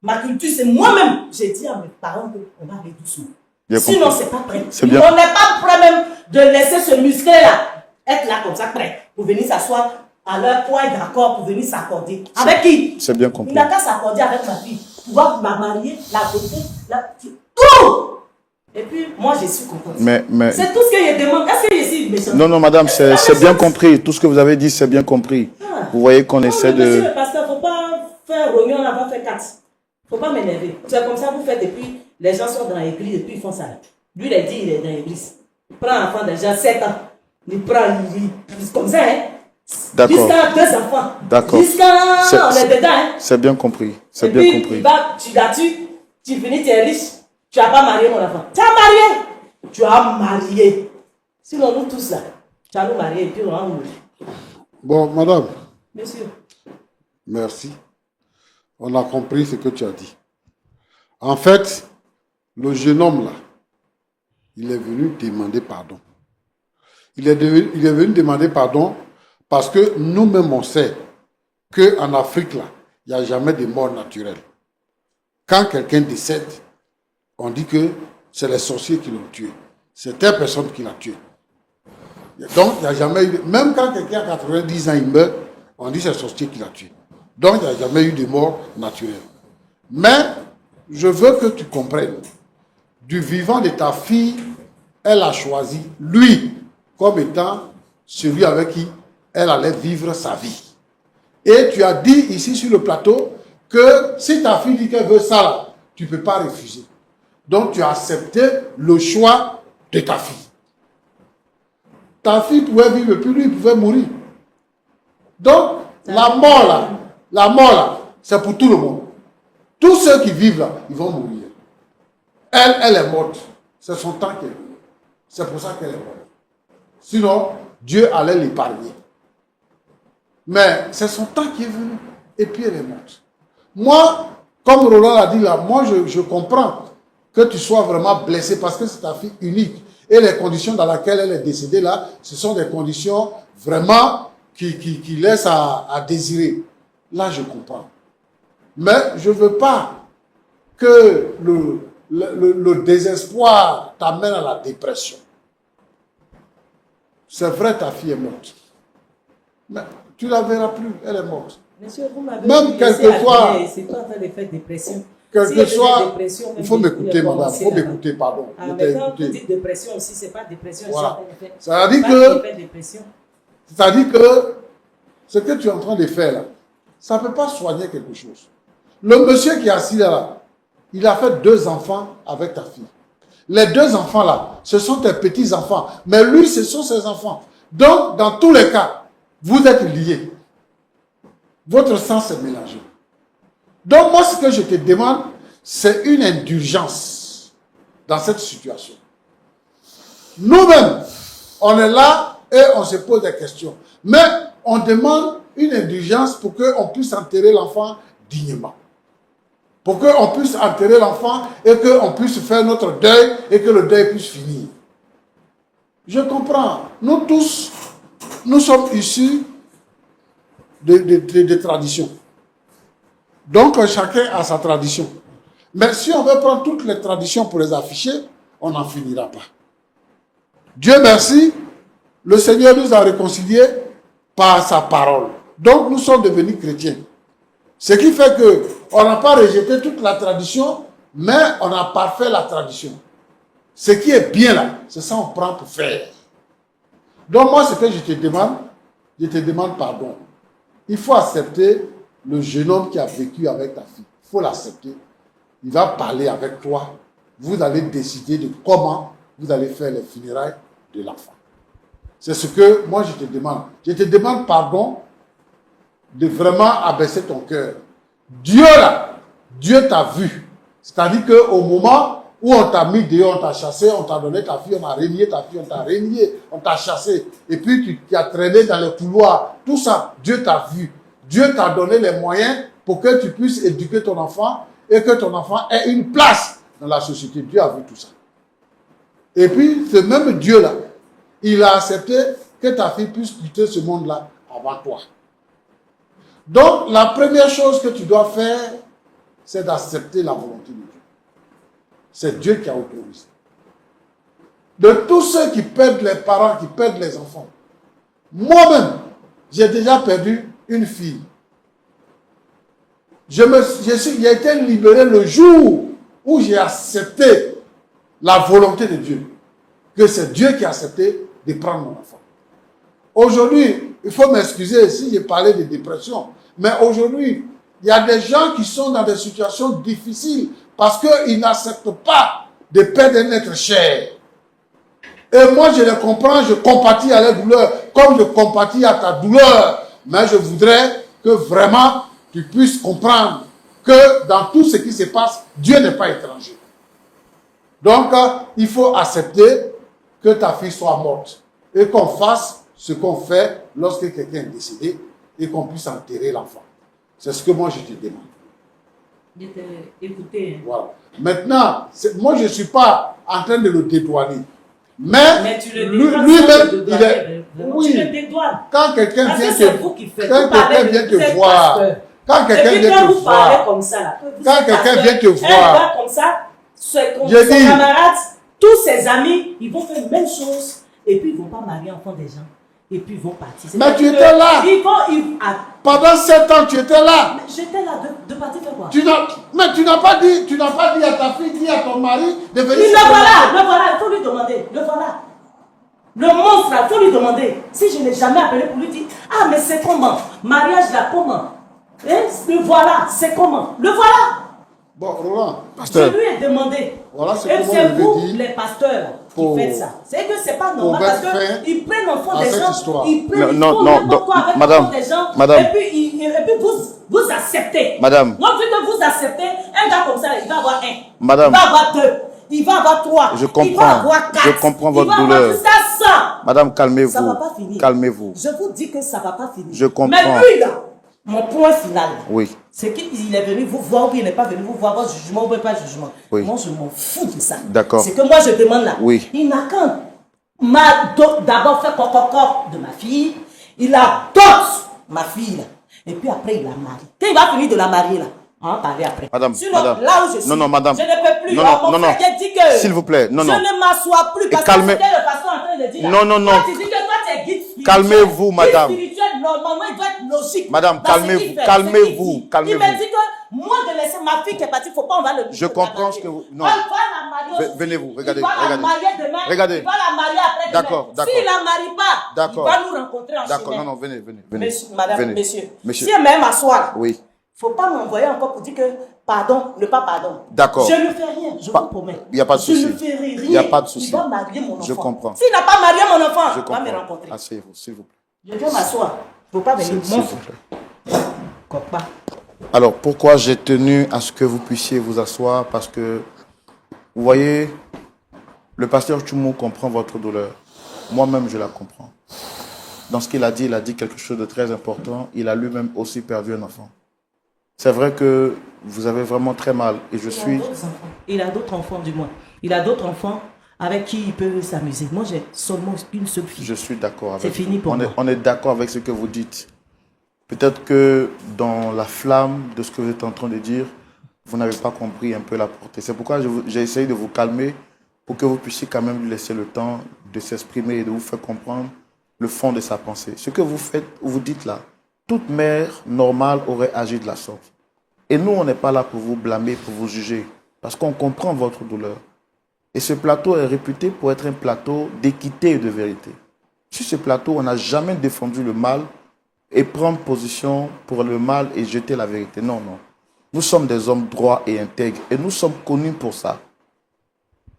Ma culture, c'est moi-même. J'ai dit à mes parents qu'on va aller doucement. Bien Sinon, compris. c'est pas prêt. C'est bien. On n'est pas prêt même de laisser ce musclé-là être là comme ça, prêt, pour venir s'asseoir à leur point d'accord, pour venir s'accorder. Avec qui? C'est bien compris. Il n'a qu'à s'accorder avec ma fille. Pouvoir la marier, la beauté, tout! Et puis, moi, je suis contente. Mais C'est tout ce que je demande. Est-ce que je suis méchant? non, non, madame, c'est bien compris. Tout ce que vous avez dit, c'est bien compris. Ah. Vous voyez qu'on Non, essaie mais monsieur de... le pasteur, faut pas faire rognon là, va faire 4. Faut pas m'énerver. C'est comme ça, vous faites, et puis les gens sont dans l'église, et puis ils font ça. Lui, il a dit, il est dans l'église. Il prend un enfant déjà 7 ans. Il prend, il comme ça, hein. D'accord. Jusqu'à 2 enfants. D'accord. Jusqu'à, C'est- on est dedans, hein. C'est bien compris. C'est Et bien puis, compris. il va, tu finis, tu es riche. Tu n'as pas marié mon enfant. Tu as marié. Tu as marié. Sinon, nous tous là, tu as nous marié, et puis on va mourir. bon, madame, Monsieur. merci. On a compris ce que tu as dit. En fait, le jeune homme là, il est venu demander pardon. Il est venu demander pardon parce que nous-mêmes, on sait qu'en Afrique, là, il n'y a jamais de mort naturelle. Quand quelqu'un décède, on dit que c'est les sorciers qui l'ont tué. C'est telle personne qui l'a tué. Donc, il n'y a jamais eu... Même quand quelqu'un a 90 ans, il meurt, on dit que c'est le sorcier qui l'a tué. Donc, il n'y a jamais eu de mort naturelle. Mais, je veux que tu comprennes, du vivant de ta fille, elle a choisi lui comme étant celui avec qui elle allait vivre sa vie. Et tu as dit ici sur le plateau que si ta fille dit qu'elle veut ça, là, tu ne peux pas refuser. Donc tu as accepté le choix de ta fille. Ta fille pouvait vivre, puis lui, il pouvait mourir. Donc, la mort là, c'est pour tout le monde. Tous ceux qui vivent là, ils vont mourir. Elle est morte. C'est son temps qu'elle est venu. C'est pour ça qu'elle est morte. Sinon, Dieu allait l'épargner. Mais c'est son temps qui est venu. Et puis elle est morte. Moi, comme Roland l'a dit là, moi je comprends que tu sois vraiment blessé parce que c'est ta fille unique. Et les conditions dans lesquelles elle est décédée là, ce sont des conditions vraiment qui laissent à désirer. Là, je comprends. Mais je ne veux pas que le désespoir t'amène à la dépression. C'est vrai, ta fille est morte. Mais tu ne la verras plus, elle est morte. Monsieur, vous m'avez même quelquefois, c'est pas en train de faire dépression. Quelquefois, il faut m'écouter, madame, il faut m'écouter, pardon. Mais quand vous dites dépression aussi, c'est pas dépression. Voilà. Ça veut dire que ce que tu es en train de faire là, ça ne peut pas soigner quelque chose. Le monsieur qui est assis là, il a fait 2 enfants avec ta fille. Les 2 enfants là, ce sont tes petits-enfants. Mais lui, ce sont ses enfants. Donc, dans tous les cas, vous êtes liés. Votre sang s'est mélangé. Donc, moi, ce que je te demande, c'est une indulgence dans cette situation. Nous-mêmes, on est là et on se pose des questions. Mais on demande une indulgence pour qu'on puisse enterrer l'enfant dignement. Pour qu'on puisse enterrer l'enfant et qu'on puisse faire notre deuil et que le deuil puisse finir. Je comprends. Nous tous, nous sommes issus de traditions. Donc, chacun a sa tradition. Mais si on veut prendre toutes les traditions pour les afficher, on n'en finira pas. Dieu merci, le Seigneur nous a réconciliés par sa parole. Donc, nous sommes devenus chrétiens. Ce qui fait qu'on n'a pas rejeté toute la tradition, mais on a parfait la tradition. Ce qui est bien là, c'est ça qu'on prend pour faire. Donc, moi, ce que je te demande pardon. Il faut accepter le jeune homme qui a vécu avec ta fille. Il faut l'accepter. Il va parler avec toi. Vous allez décider de comment vous allez faire les funérailles de l'enfant. C'est ce que moi je te demande. Je te demande pardon de vraiment abaisser ton cœur. Dieu là, Dieu t'a vu. C'est-à-dire qu'au moment où on t'a mis dehors, on t'a chassé, on t'a donné ta fille, on a régné ta fille, on t'a régné, on t'a chassé. Et puis tu as traîné dans les couloirs. Tout ça, Dieu t'a vu. Dieu t'a donné les moyens pour que tu puisses éduquer ton enfant et que ton enfant ait une place dans la société. Dieu a vu tout ça. Et puis, ce même Dieu-là, il a accepté que ta fille puisse quitter ce monde-là avant toi. Donc, la première chose que tu dois faire, c'est d'accepter la volonté de Dieu. C'est Dieu qui a autorisé. De tous ceux qui perdent les parents, qui perdent les enfants, moi-même, j'ai déjà perdu une fille. J'ai été libéré le jour où j'ai accepté la volonté de Dieu. Que c'est Dieu qui a accepté de prendre mon enfant. Aujourd'hui, il faut m'excuser si j'ai parlé de dépression, mais aujourd'hui, il y a des gens qui sont dans des situations difficiles parce qu'ils n'acceptent pas de perdre un être cher. Et moi, je les comprends, je compatis à leur douleur, comme je compatis à ta douleur. Mais je voudrais que vraiment tu puisses comprendre que dans tout ce qui se passe, Dieu n'est pas étranger. Donc, il faut accepter que ta fille soit morte et qu'on fasse ce qu'on fait lorsque quelqu'un est décédé et qu'on puisse enterrer l'enfant. C'est ce que moi je te demande. Je t'ai écouté. Voilà. Maintenant, moi je ne suis pas en train de le dédouaner. Mais tu le lui-même, il est... Oui. Tu le dédouanes. Quand quelqu'un vient te voir, quand quelqu'un vient te voir, comme ça, quand quelqu'un vient te voir, comme ça, son camarade, tous ses amis, ils vont faire la même chose et puis ils ne vont pas marier enfant des gens. Et puis ils vont partir. Mais tu étais là. Pendant 7 ans, tu étais là. J'étais là de partir faire quoi? Mais tu n'as pas dit à ta fille, ni à ton mari de venir. Le voilà, il faut lui demander. Le voilà. Le monstre, il faut lui demander. Si je ne l'ai jamais appelé pour lui dire, ah mais c'est comment? Mariage là, comment? Le voilà, c'est comment? Le voilà. Bon, Roland, Je Pasteur, lui ai demandé. voilà ce Et que moi c'est je veux vous, dire. les pasteurs, Pour- qui faites ça. C'est que c'est pas normal mettre parce fin qu'ils prennent l'enfant à des cette gens. histoire. Ils prennent Non, ils font non, n'importe quoi avec madame, l'enfant des gens. madame. Et puis vous acceptez. Madame. Donc, vu que vous acceptez, un gars comme ça, il va avoir un. Madame. Il va avoir deux. Il va avoir trois. Je Il comprends. va avoir quatre. Je comprends votre il va douleur. Avoir jusqu'à 100. Madame, calmez-vous. Ça va pas finir. Calmez-vous. Je vous dis que ça va pas finir. Je comprends. Mais lui, là, mon point final, Oui. c'est qu'il est venu vous voir ou qu'il n'est pas venu vous voir, votre jugement ou pas jugement. Oui. Moi, je m'en fous de ça. D'accord. C'est que moi, je demande là. Oui. Il n'a qu'un d'abord fait coco de ma fille. Il adopte ma fille là. Et puis après, il la marie. Quand il va finir de la marier là, on va en parler après. Madame, Sinon, madame. là où je suis, Non, non, madame. je ne peux plus. Non, Alors, non, mon non, frère, non. il dit que S'il vous plaît, non, non. je ne m'assois plus parce calmez- que c'était le pasteur en train de dire. là. Non, non, non. Toi, tu dis que toi, tu es guide spirituel. Calmez-vous, madame. Guide spirituel, normalement, il doit être logique. Madame, dans ce calmez-vous, qu'il fait, calmez-vous, ce qu'il dit. calmez-vous. Il m'a dit que moi, de laisser ma fille qui est partie, il ne faut pas, on va le Je comprends ce que vous- non. On va la marier. Venez-vous, regardez, Il va la regardez. marier demain. Regardez. Il va la marier après demain. D'accord, d'accord. S'il la marie pas, D'accord. il va nous rencontrer en D'accord, chemin. non, non, venez. Monsieur, madame, Venez. monsieur. Monsieur. Si elle m'aime m'asseoir, Oui. il ne faut pas m'envoyer encore pour dire que pardon, ne pas pardon. D'accord. Je ne fais rien, je vous promets. Il n'y a pas de souci. Je ne ferai rien. Il n'y a pas de souci. Il va marier mon enfant. Je comprends. S'il n'a pas marié mon enfant, Je il va me comprends. rencontrer. Asseyez-vous, s'il vous plaît. Je viens m'asseoir. Il ne faut pas venir. S'il Mon vous plaît. copain. Alors, pourquoi j'ai tenu à ce que vous puissiez vous asseoir? Parce que, vous voyez, le pasteur Tchoumou comprend votre douleur. Moi-même, je la comprends. Dans ce qu'il a dit quelque chose de très important. Il a lui-même aussi perdu un enfant. C'est vrai que vous avez vraiment très mal. Et je suis... Il a d'autres enfants, du moins. Il a d'autres enfants avec qui il peut s'amuser. Moi, j'ai seulement une seule fille. Je suis d'accord avec C'est fini pour vous. moi. On est d'accord avec ce que vous dites. Peut-être que dans la flamme de ce que vous êtes en train de dire, vous n'avez pas compris un peu la portée. C'est pourquoi j'ai essayé de vous calmer pour que vous puissiez quand même lui laisser le temps de s'exprimer et de vous faire comprendre le fond de sa pensée. Ce que vous faites, vous dites là, toute mère normale aurait agi de la sorte. Et nous, on n'est pas là pour vous blâmer, pour vous juger, parce qu'on comprend votre douleur. Et ce plateau est réputé pour être un plateau d'équité et de vérité. Sur ce plateau, on n'a jamais défendu le mal et prendre position pour le mal et jeter la vérité. Non, non. Nous sommes des hommes droits et intègres et nous sommes connus pour ça.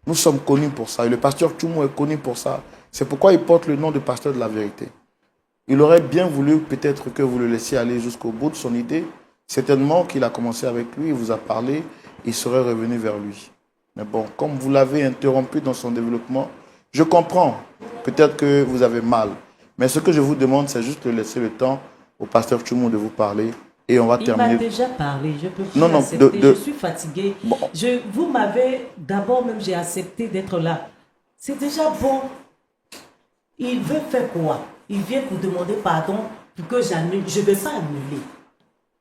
Nous sommes connus pour ça. Et le pasteur Tchoumou est connu pour ça. C'est pourquoi il porte le nom de pasteur de la vérité. Il aurait bien voulu peut-être que vous le laissiez aller jusqu'au bout de son idée. Certainement qu'il a commencé avec lui, il vous a parlé, il serait revenu vers lui. Mais bon, comme vous l'avez interrompu dans son développement, je comprends. Peut-être que vous avez mal. Mais ce que je vous demande, c'est juste de laisser le temps au pasteur Tchoumou de vous parler. Et on va terminer. Il m'a déjà parlé, je peux plus Non, non, accepter. Je suis fatiguée. Bon. Vous m'avez, d'abord même, j'ai accepté d'être là. C'est déjà bon. Il veut faire quoi? Il vient pour demander pardon pour que j'annule. Je ne vais pas annuler.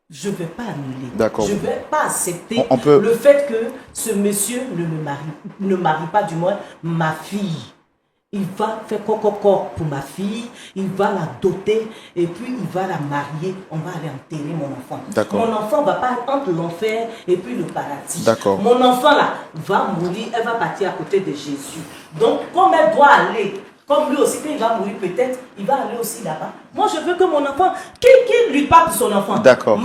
Je ne vais pas annuler. D'accord. Je ne vais pas accepter On peut- le fait que ce monsieur ne marie pas, du moins, ma fille. Il va faire coco pour ma fille, il va la doter et puis il va la marier. On va aller enterrer mon enfant. D'accord. Mon enfant va pas entre l'enfer et puis le paradis. D'accord. Mon enfant là va mourir, elle va partir à côté de Jésus. Donc comme elle doit aller, comme lui aussi quand il va mourir peut-être, il va aller aussi là-bas. Moi je veux que mon enfant, qui lui parle de son enfant? D'accord.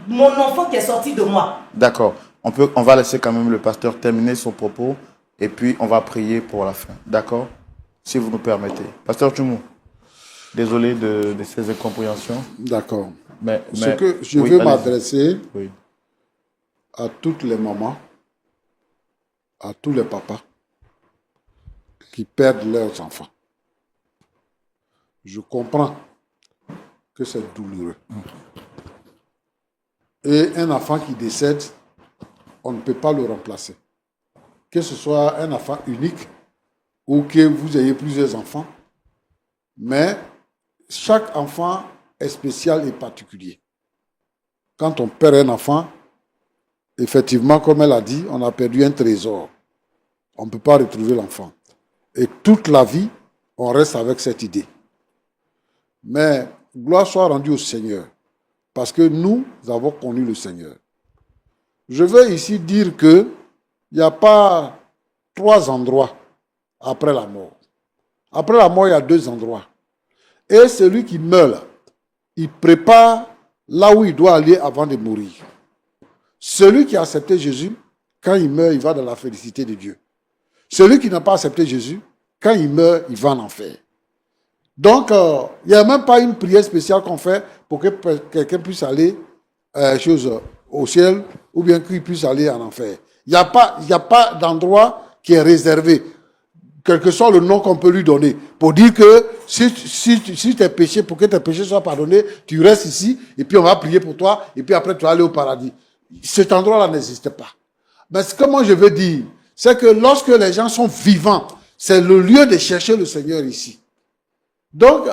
Mon enfant qui est sorti de moi. D'accord. On va laisser quand même le pasteur terminer son propos et puis on va prier pour la fin. D'accord? Si vous nous permettez. Pasteur Tchoumou, désolé de ces incompréhensions. D'accord. Mais Ce que je oui, veux allez-y. m'adresser Oui. à toutes les mamans, à tous les papas qui perdent leurs enfants. Je comprends que c'est douloureux. Et un enfant qui décède, on ne peut pas le remplacer. Que ce soit un enfant unique ou que vous ayez plusieurs enfants, mais chaque enfant est spécial et particulier. Quand on perd un enfant, effectivement, comme elle a dit, on a perdu un trésor. On ne peut pas retrouver l'enfant. Et toute la vie, on reste avec cette idée. Mais gloire soit rendue au Seigneur, parce que nous avons connu le Seigneur. Je veux ici dire qu'il n'y a pas 3 endroits après la mort. Après la mort, il y a 2 endroits. Et celui qui meurt, il prépare là où il doit aller avant de mourir. Celui qui a accepté Jésus, quand il meurt, il va dans la félicité de Dieu. Celui qui n'a pas accepté Jésus, quand il meurt, il va en enfer. Donc, il n'y a même pas une prière spéciale qu'on fait pour que quelqu'un puisse aller au ciel ou bien qu'il puisse aller en enfer. Il n'y a pas d'endroit qui est réservé, quel que soit le nom qu'on peut lui donner, pour dire que si tes péchés, pour que tes péchés soient pardonnés, tu restes ici et puis on va prier pour toi et puis après tu vas aller au paradis. Cet endroit-là n'existe pas. Mais ce que moi je veux dire, c'est que lorsque les gens sont vivants, c'est le lieu de chercher le Seigneur ici. Donc,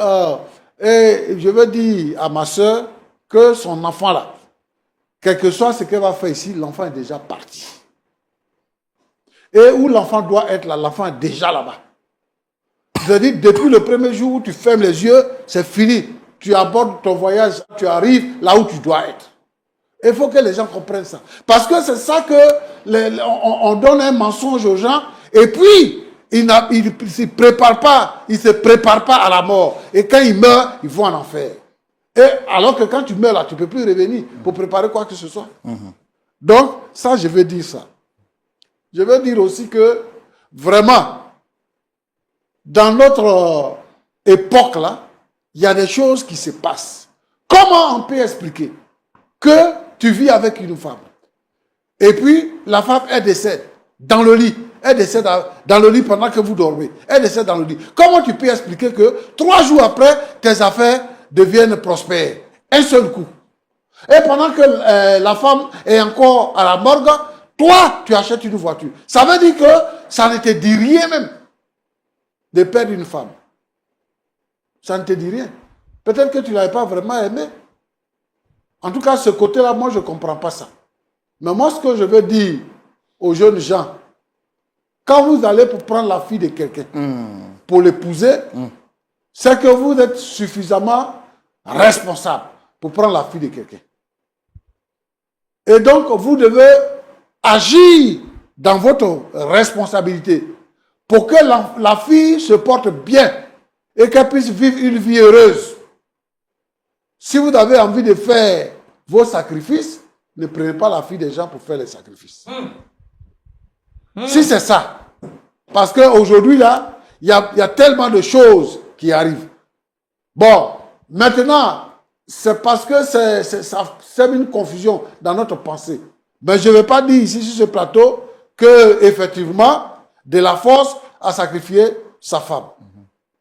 et je veux dire à ma soeur que son enfant là, quel que soit ce qu'elle va faire ici, l'enfant est déjà parti. Et où l'enfant doit être là, l'enfant est déjà là-bas. C'est-à-dire, depuis le premier jour où tu fermes les yeux, c'est fini. Tu abordes ton voyage, tu arrives là où tu dois être. Il faut que les gens comprennent ça. Parce que c'est ça que on donne un mensonge aux gens et puis ils ne se préparent pas à la mort. Et quand ils meurent, ils vont en enfer. Et alors que quand tu meurs là, tu ne peux plus revenir pour préparer quoi que ce soit. Donc, ça, je veux dire ça. Je veux dire aussi que, vraiment, dans notre époque là, il y a des choses qui se passent. Comment on peut expliquer que tu vis avec une femme et puis la femme, elle décède dans le lit. Elle décède dans le lit pendant que vous dormez. Elle décède dans le lit. Comment tu peux expliquer que 3 jours après, tes affaires deviennent prospères? Un seul coup. Et pendant que la femme est encore à la morgue, toi, tu achètes une voiture. Ça veut dire que ça ne te dit rien même de perdre une femme. Ça ne te dit rien. Peut-être que tu ne l'avais pas vraiment aimé. En tout cas, ce côté-là, moi, je ne comprends pas ça. Mais moi, ce que je veux dire aux jeunes gens, quand vous allez pour prendre la fille de quelqu'un, pour l'épouser, c'est que vous êtes suffisamment responsable pour prendre la fille de quelqu'un. Et donc, vous devez agir dans votre responsabilité pour que la fille se porte bien et qu'elle puisse vivre une vie heureuse. Si vous avez envie de faire vos sacrifices, ne prenez pas la fille des gens pour faire les sacrifices. Si c'est ça. Parce qu'aujourd'hui, là, il y a tellement de choses qui arrivent. Bon, maintenant, c'est parce que c'est une confusion dans notre pensée. Mais je ne vais pas dire ici sur ce plateau que effectivement de la force à sacrifier sa femme.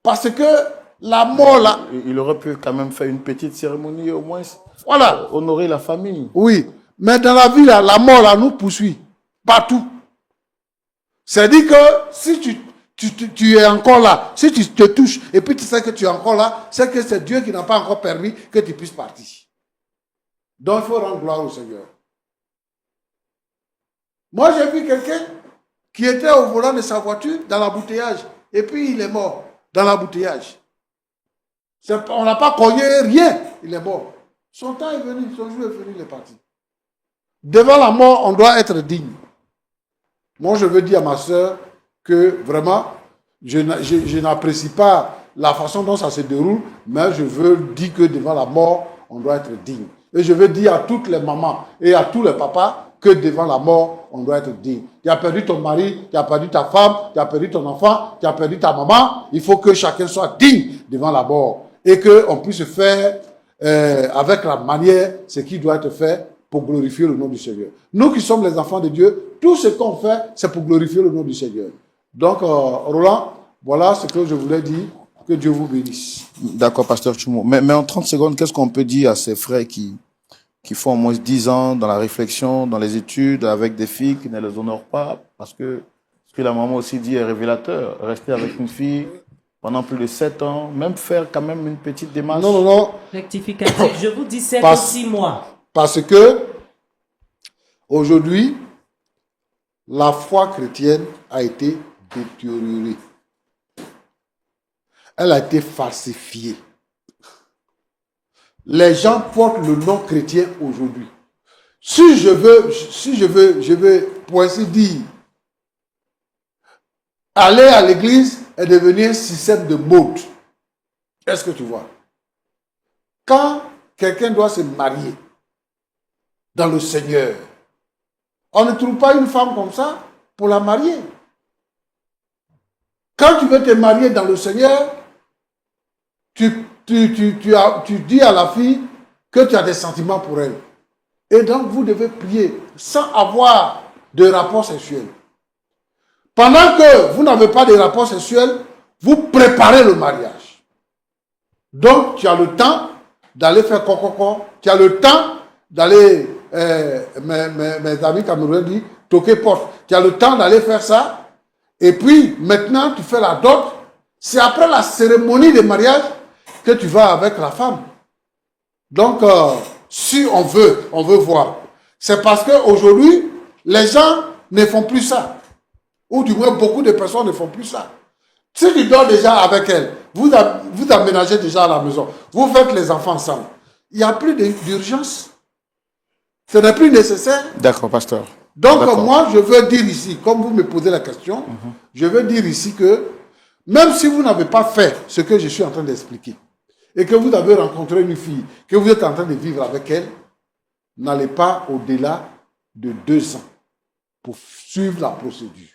Parce que la mort là... Il aurait pu quand même faire une petite cérémonie au moins. Voilà. Honorer la famille. Oui. Mais dans la vie là, la mort là nous poursuit. Partout. C'est-à-dire que si tu es encore là, si tu te touches et puis tu sais que tu es encore là, c'est que c'est Dieu qui n'a pas encore permis que tu puisses partir. Donc il faut rendre gloire au Seigneur. Moi j'ai vu quelqu'un qui était au volant de sa voiture dans l'embouteillage et puis il est mort dans l'embouteillage. On n'a pas cogné rien, il est mort. Son temps est venu, son jour est venu, il est parti. Devant la mort, on doit être digne. Moi, je veux dire à ma soeur que vraiment, je n'apprécie pas la façon dont ça se déroule, mais je veux dire que devant la mort, on doit être digne. Et je veux dire à toutes les mamans et à tous les papas que devant la mort, on doit être digne. Tu as perdu ton mari, tu as perdu ta femme, tu as perdu ton enfant, tu as perdu ta maman. Il faut que chacun soit digne devant la mort et qu'on puisse faire avec la manière ce qui doit être fait pour glorifier le nom du Seigneur. Nous qui sommes les enfants de Dieu, tout ce qu'on fait, c'est pour glorifier le nom du Seigneur. Donc, Roland, voilà ce que je voulais dire. Que Dieu vous bénisse. D'accord, pasteur Tchoumo. Mais en 30 secondes, qu'est-ce qu'on peut dire à ces frères qui font au moins 10 ans dans la réflexion, dans les études, avec des filles qui ne les honorent pas? Parce que ce que la maman aussi dit est révélateur. Rester avec une fille pendant plus de 7 ans, même faire quand même une petite démarche. Non. Rectificatif, je vous dis 7 ou 6 mois. Parce que, aujourd'hui, la foi chrétienne a été détériorée. Elle a été falsifiée. Les gens portent le nom chrétien aujourd'hui. Si je veux, pour ainsi dire, aller à l'église est devenu un système de mode. Est-ce que tu vois? Quand quelqu'un doit se marier dans le Seigneur, On ne trouve pas une femme comme ça pour la marier. Quand tu veux te marier dans le Seigneur, tu dis à la fille que tu as des sentiments pour elle. Et donc, vous devez prier sans avoir de rapport sexuel. Pendant que vous n'avez pas de rapport sexuel, vous préparez le mariage. Donc, tu as le temps d'aller faire coco, tu as le temps d'aller, mes amis camerounais disent, toquer porte. Tu as le temps d'aller faire ça. Et puis, maintenant, tu fais la dot. C'est après la cérémonie de mariage que tu vas avec la femme. Donc, si on veut voir. C'est parce qu'aujourd'hui, les gens ne font plus ça. Ou du moins, beaucoup de personnes ne font plus ça. Si tu dors déjà avec elle, vous aménagez déjà à la maison, vous faites les enfants ensemble, il n'y a plus d'urgence. Ce n'est plus nécessaire. D'accord, pasteur. Donc, moi, je veux dire ici, comme vous me posez la question, je veux dire ici que même si vous n'avez pas fait ce que je suis en train d'expliquer, et que vous avez rencontré une fille, que vous êtes en train de vivre avec elle, n'allez pas au-delà de 2 ans pour suivre la procédure.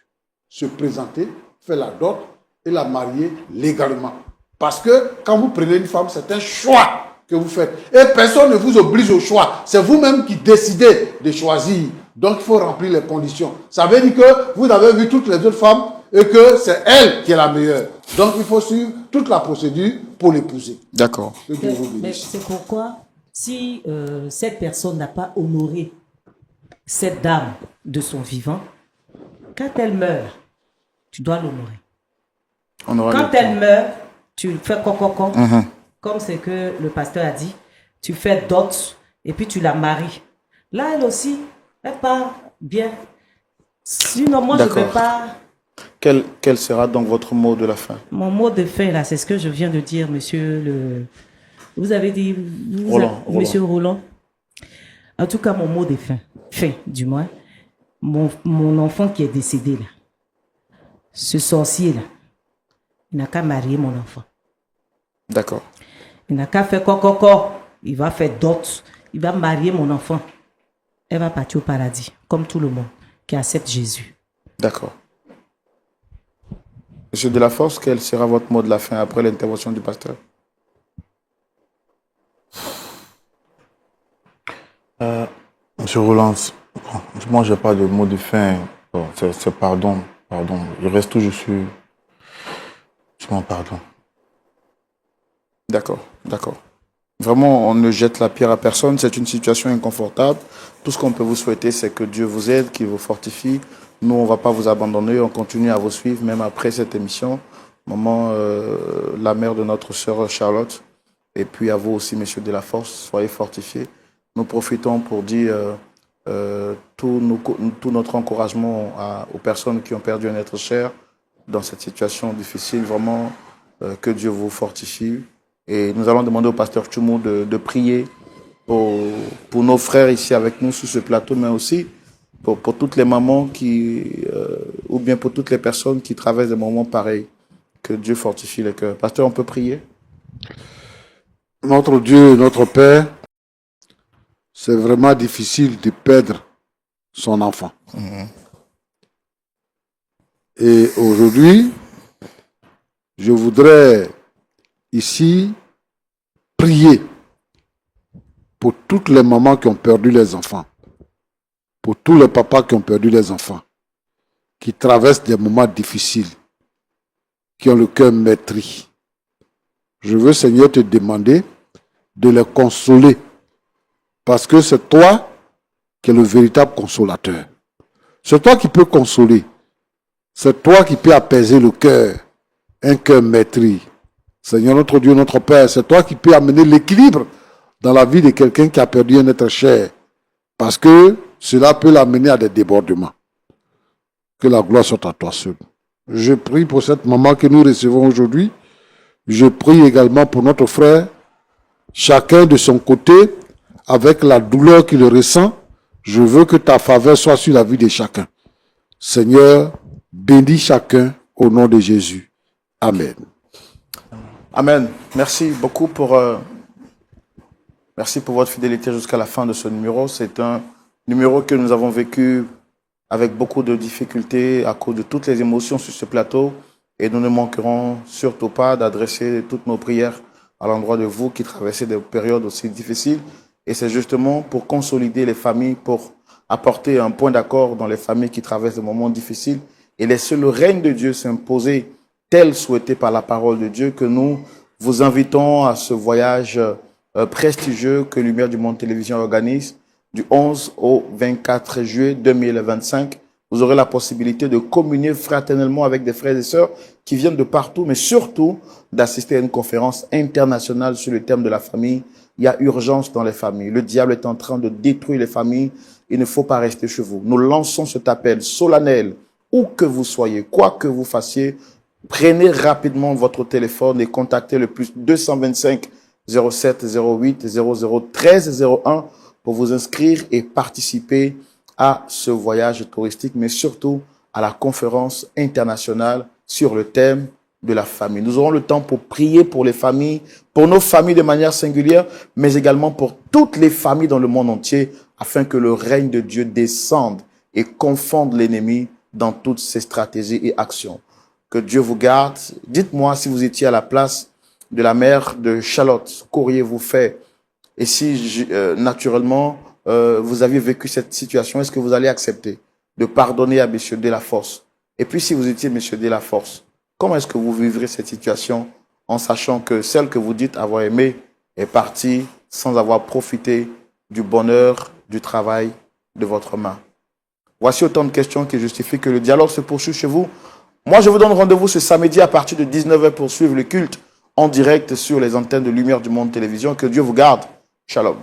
Se présenter, faire la dot et la marier légalement. Parce que quand vous prenez une femme, c'est un choix que vous faites. Et personne ne vous oblige au choix. C'est vous-même qui décidez de choisir. Donc il faut remplir les conditions. Ça veut dire que vous avez vu toutes les autres femmes et que c'est elle qui est la meilleure. Donc il faut suivre toute la procédure pour l'épouser. D'accord. Mais c'est pourquoi, si cette personne n'a pas honoré cette dame de son vivant, quand elle meurt, tu dois l'honorer. Quand elle meurt, tu fais coco, comme c'est que le pasteur a dit, tu fais dot et puis tu la maries. Là, elle aussi, elle part bien. Sinon, moi, je ne vais pas... Quel sera donc votre mot de la fin? Mon mot de fin, là, c'est ce que je viens de dire, monsieur le... Vous avez dit... Monsieur Roland. En tout cas, mon mot de fin, du moins, mon enfant qui est décédé, là, ce sorcier-là, il n'a qu'à marier mon enfant. D'accord. Il n'a qu'à faire coco. Il va faire dot. Il va marier mon enfant. Elle va partir au paradis, comme tout le monde qui accepte Jésus. D'accord. Monsieur Delafosse, quel sera votre mot de la fin après l'intervention du pasteur? Monsieur Roland, moi, je n'ai pas de mot de fin. Bon, c'est pardon. Je reste toujours sur mon pardon. D'accord. Vraiment, on ne jette la pierre à personne. C'est une situation inconfortable. Tout ce qu'on peut vous souhaiter, c'est que Dieu vous aide, qu'il vous fortifie. Nous, on ne va pas vous abandonner. On continue à vous suivre, même après cette émission. Maman, la mère de notre sœur Charlotte. Et puis à vous aussi, Monsieur Delafosse, soyez fortifiés. Nous profitons pour dire tout notre encouragement aux personnes qui ont perdu un être cher dans cette situation difficile. Vraiment, que Dieu vous fortifie. Et nous allons demander au pasteur Tchoumou de prier pour nos frères ici avec nous sur ce plateau, mais aussi pour toutes les mamans ou bien pour toutes les personnes qui traversent des moments pareils. Que Dieu fortifie les cœurs. Pasteur, on peut prier? Notre Dieu, notre Père, c'est vraiment difficile de perdre son enfant. Et aujourd'hui, je voudrais ici prier pour toutes les mamans qui ont perdu les enfants, pour tous les papas qui ont perdu les enfants, qui traversent des moments difficiles, qui ont le cœur meurtri. Je veux, Seigneur, te demander de les consoler, parce que c'est toi qui es le véritable consolateur. C'est toi qui peux consoler. C'est toi qui peux apaiser le cœur, un cœur meurtri. Seigneur, notre Dieu, notre Père, c'est toi qui peux amener l'équilibre dans la vie de quelqu'un qui a perdu un être cher, parce que cela peut l'amener à des débordements. Que la gloire soit à toi seul. Je prie pour cette maman que nous recevons aujourd'hui. Je prie également pour notre frère, chacun de son côté, avec la douleur qu'il ressent. Je veux que ta faveur soit sur la vie de chacun. Seigneur, bénis chacun au nom de Jésus. Amen. Amen. Merci beaucoup merci pour votre fidélité jusqu'à la fin de ce numéro. C'est un numéro que nous avons vécu avec beaucoup de difficultés à cause de toutes les émotions sur ce plateau. Et nous ne manquerons surtout pas d'adresser toutes nos prières à l'endroit de vous qui traversez des périodes aussi difficiles. Et c'est justement pour consolider les familles, pour apporter un point d'accord dans les familles qui traversent des moments difficiles et laisser le règne de Dieu s'imposer tel souhaité par la parole de Dieu que nous vous invitons à ce voyage prestigieux que Lumière du Monde Télévision organise du 11 au 24 juillet 2025. Vous aurez la possibilité de communier fraternellement avec des frères et sœurs qui viennent de partout, mais surtout d'assister à une conférence internationale sur le thème de la famille. Il y a urgence dans les familles. Le diable est en train de détruire les familles. Il ne faut pas rester chez vous. Nous lançons cet appel solennel, où que vous soyez, quoi que vous fassiez. Prenez rapidement votre téléphone et contactez le plus 225 07 08 00 13 01 pour vous inscrire et participer à ce voyage touristique, mais surtout à la conférence internationale sur le thème de la famille. Nous aurons le temps pour prier pour les familles, pour nos familles de manière singulière, mais également pour toutes les familles dans le monde entier, afin que le règne de Dieu descende et confonde l'ennemi dans toutes ses stratégies et actions. Que Dieu vous garde. Dites-moi si vous étiez à la place de la mère de Charlotte, qu'auriez-vous fait? Et si, naturellement, vous aviez vécu cette situation, est-ce que vous allez accepter de pardonner à M. Delaforce? Et puis, si vous étiez M. Delaforce, comment est-ce que vous vivrez cette situation en sachant que celle que vous dites avoir aimée est partie sans avoir profité du bonheur, du travail de votre main? Voici autant de questions qui justifient que le dialogue se poursuit chez vous. Moi, je vous donne rendez-vous ce samedi à partir de 19h pour suivre le culte en direct sur les antennes de Lumière du Monde Télévision. Que Dieu vous garde. Shalom.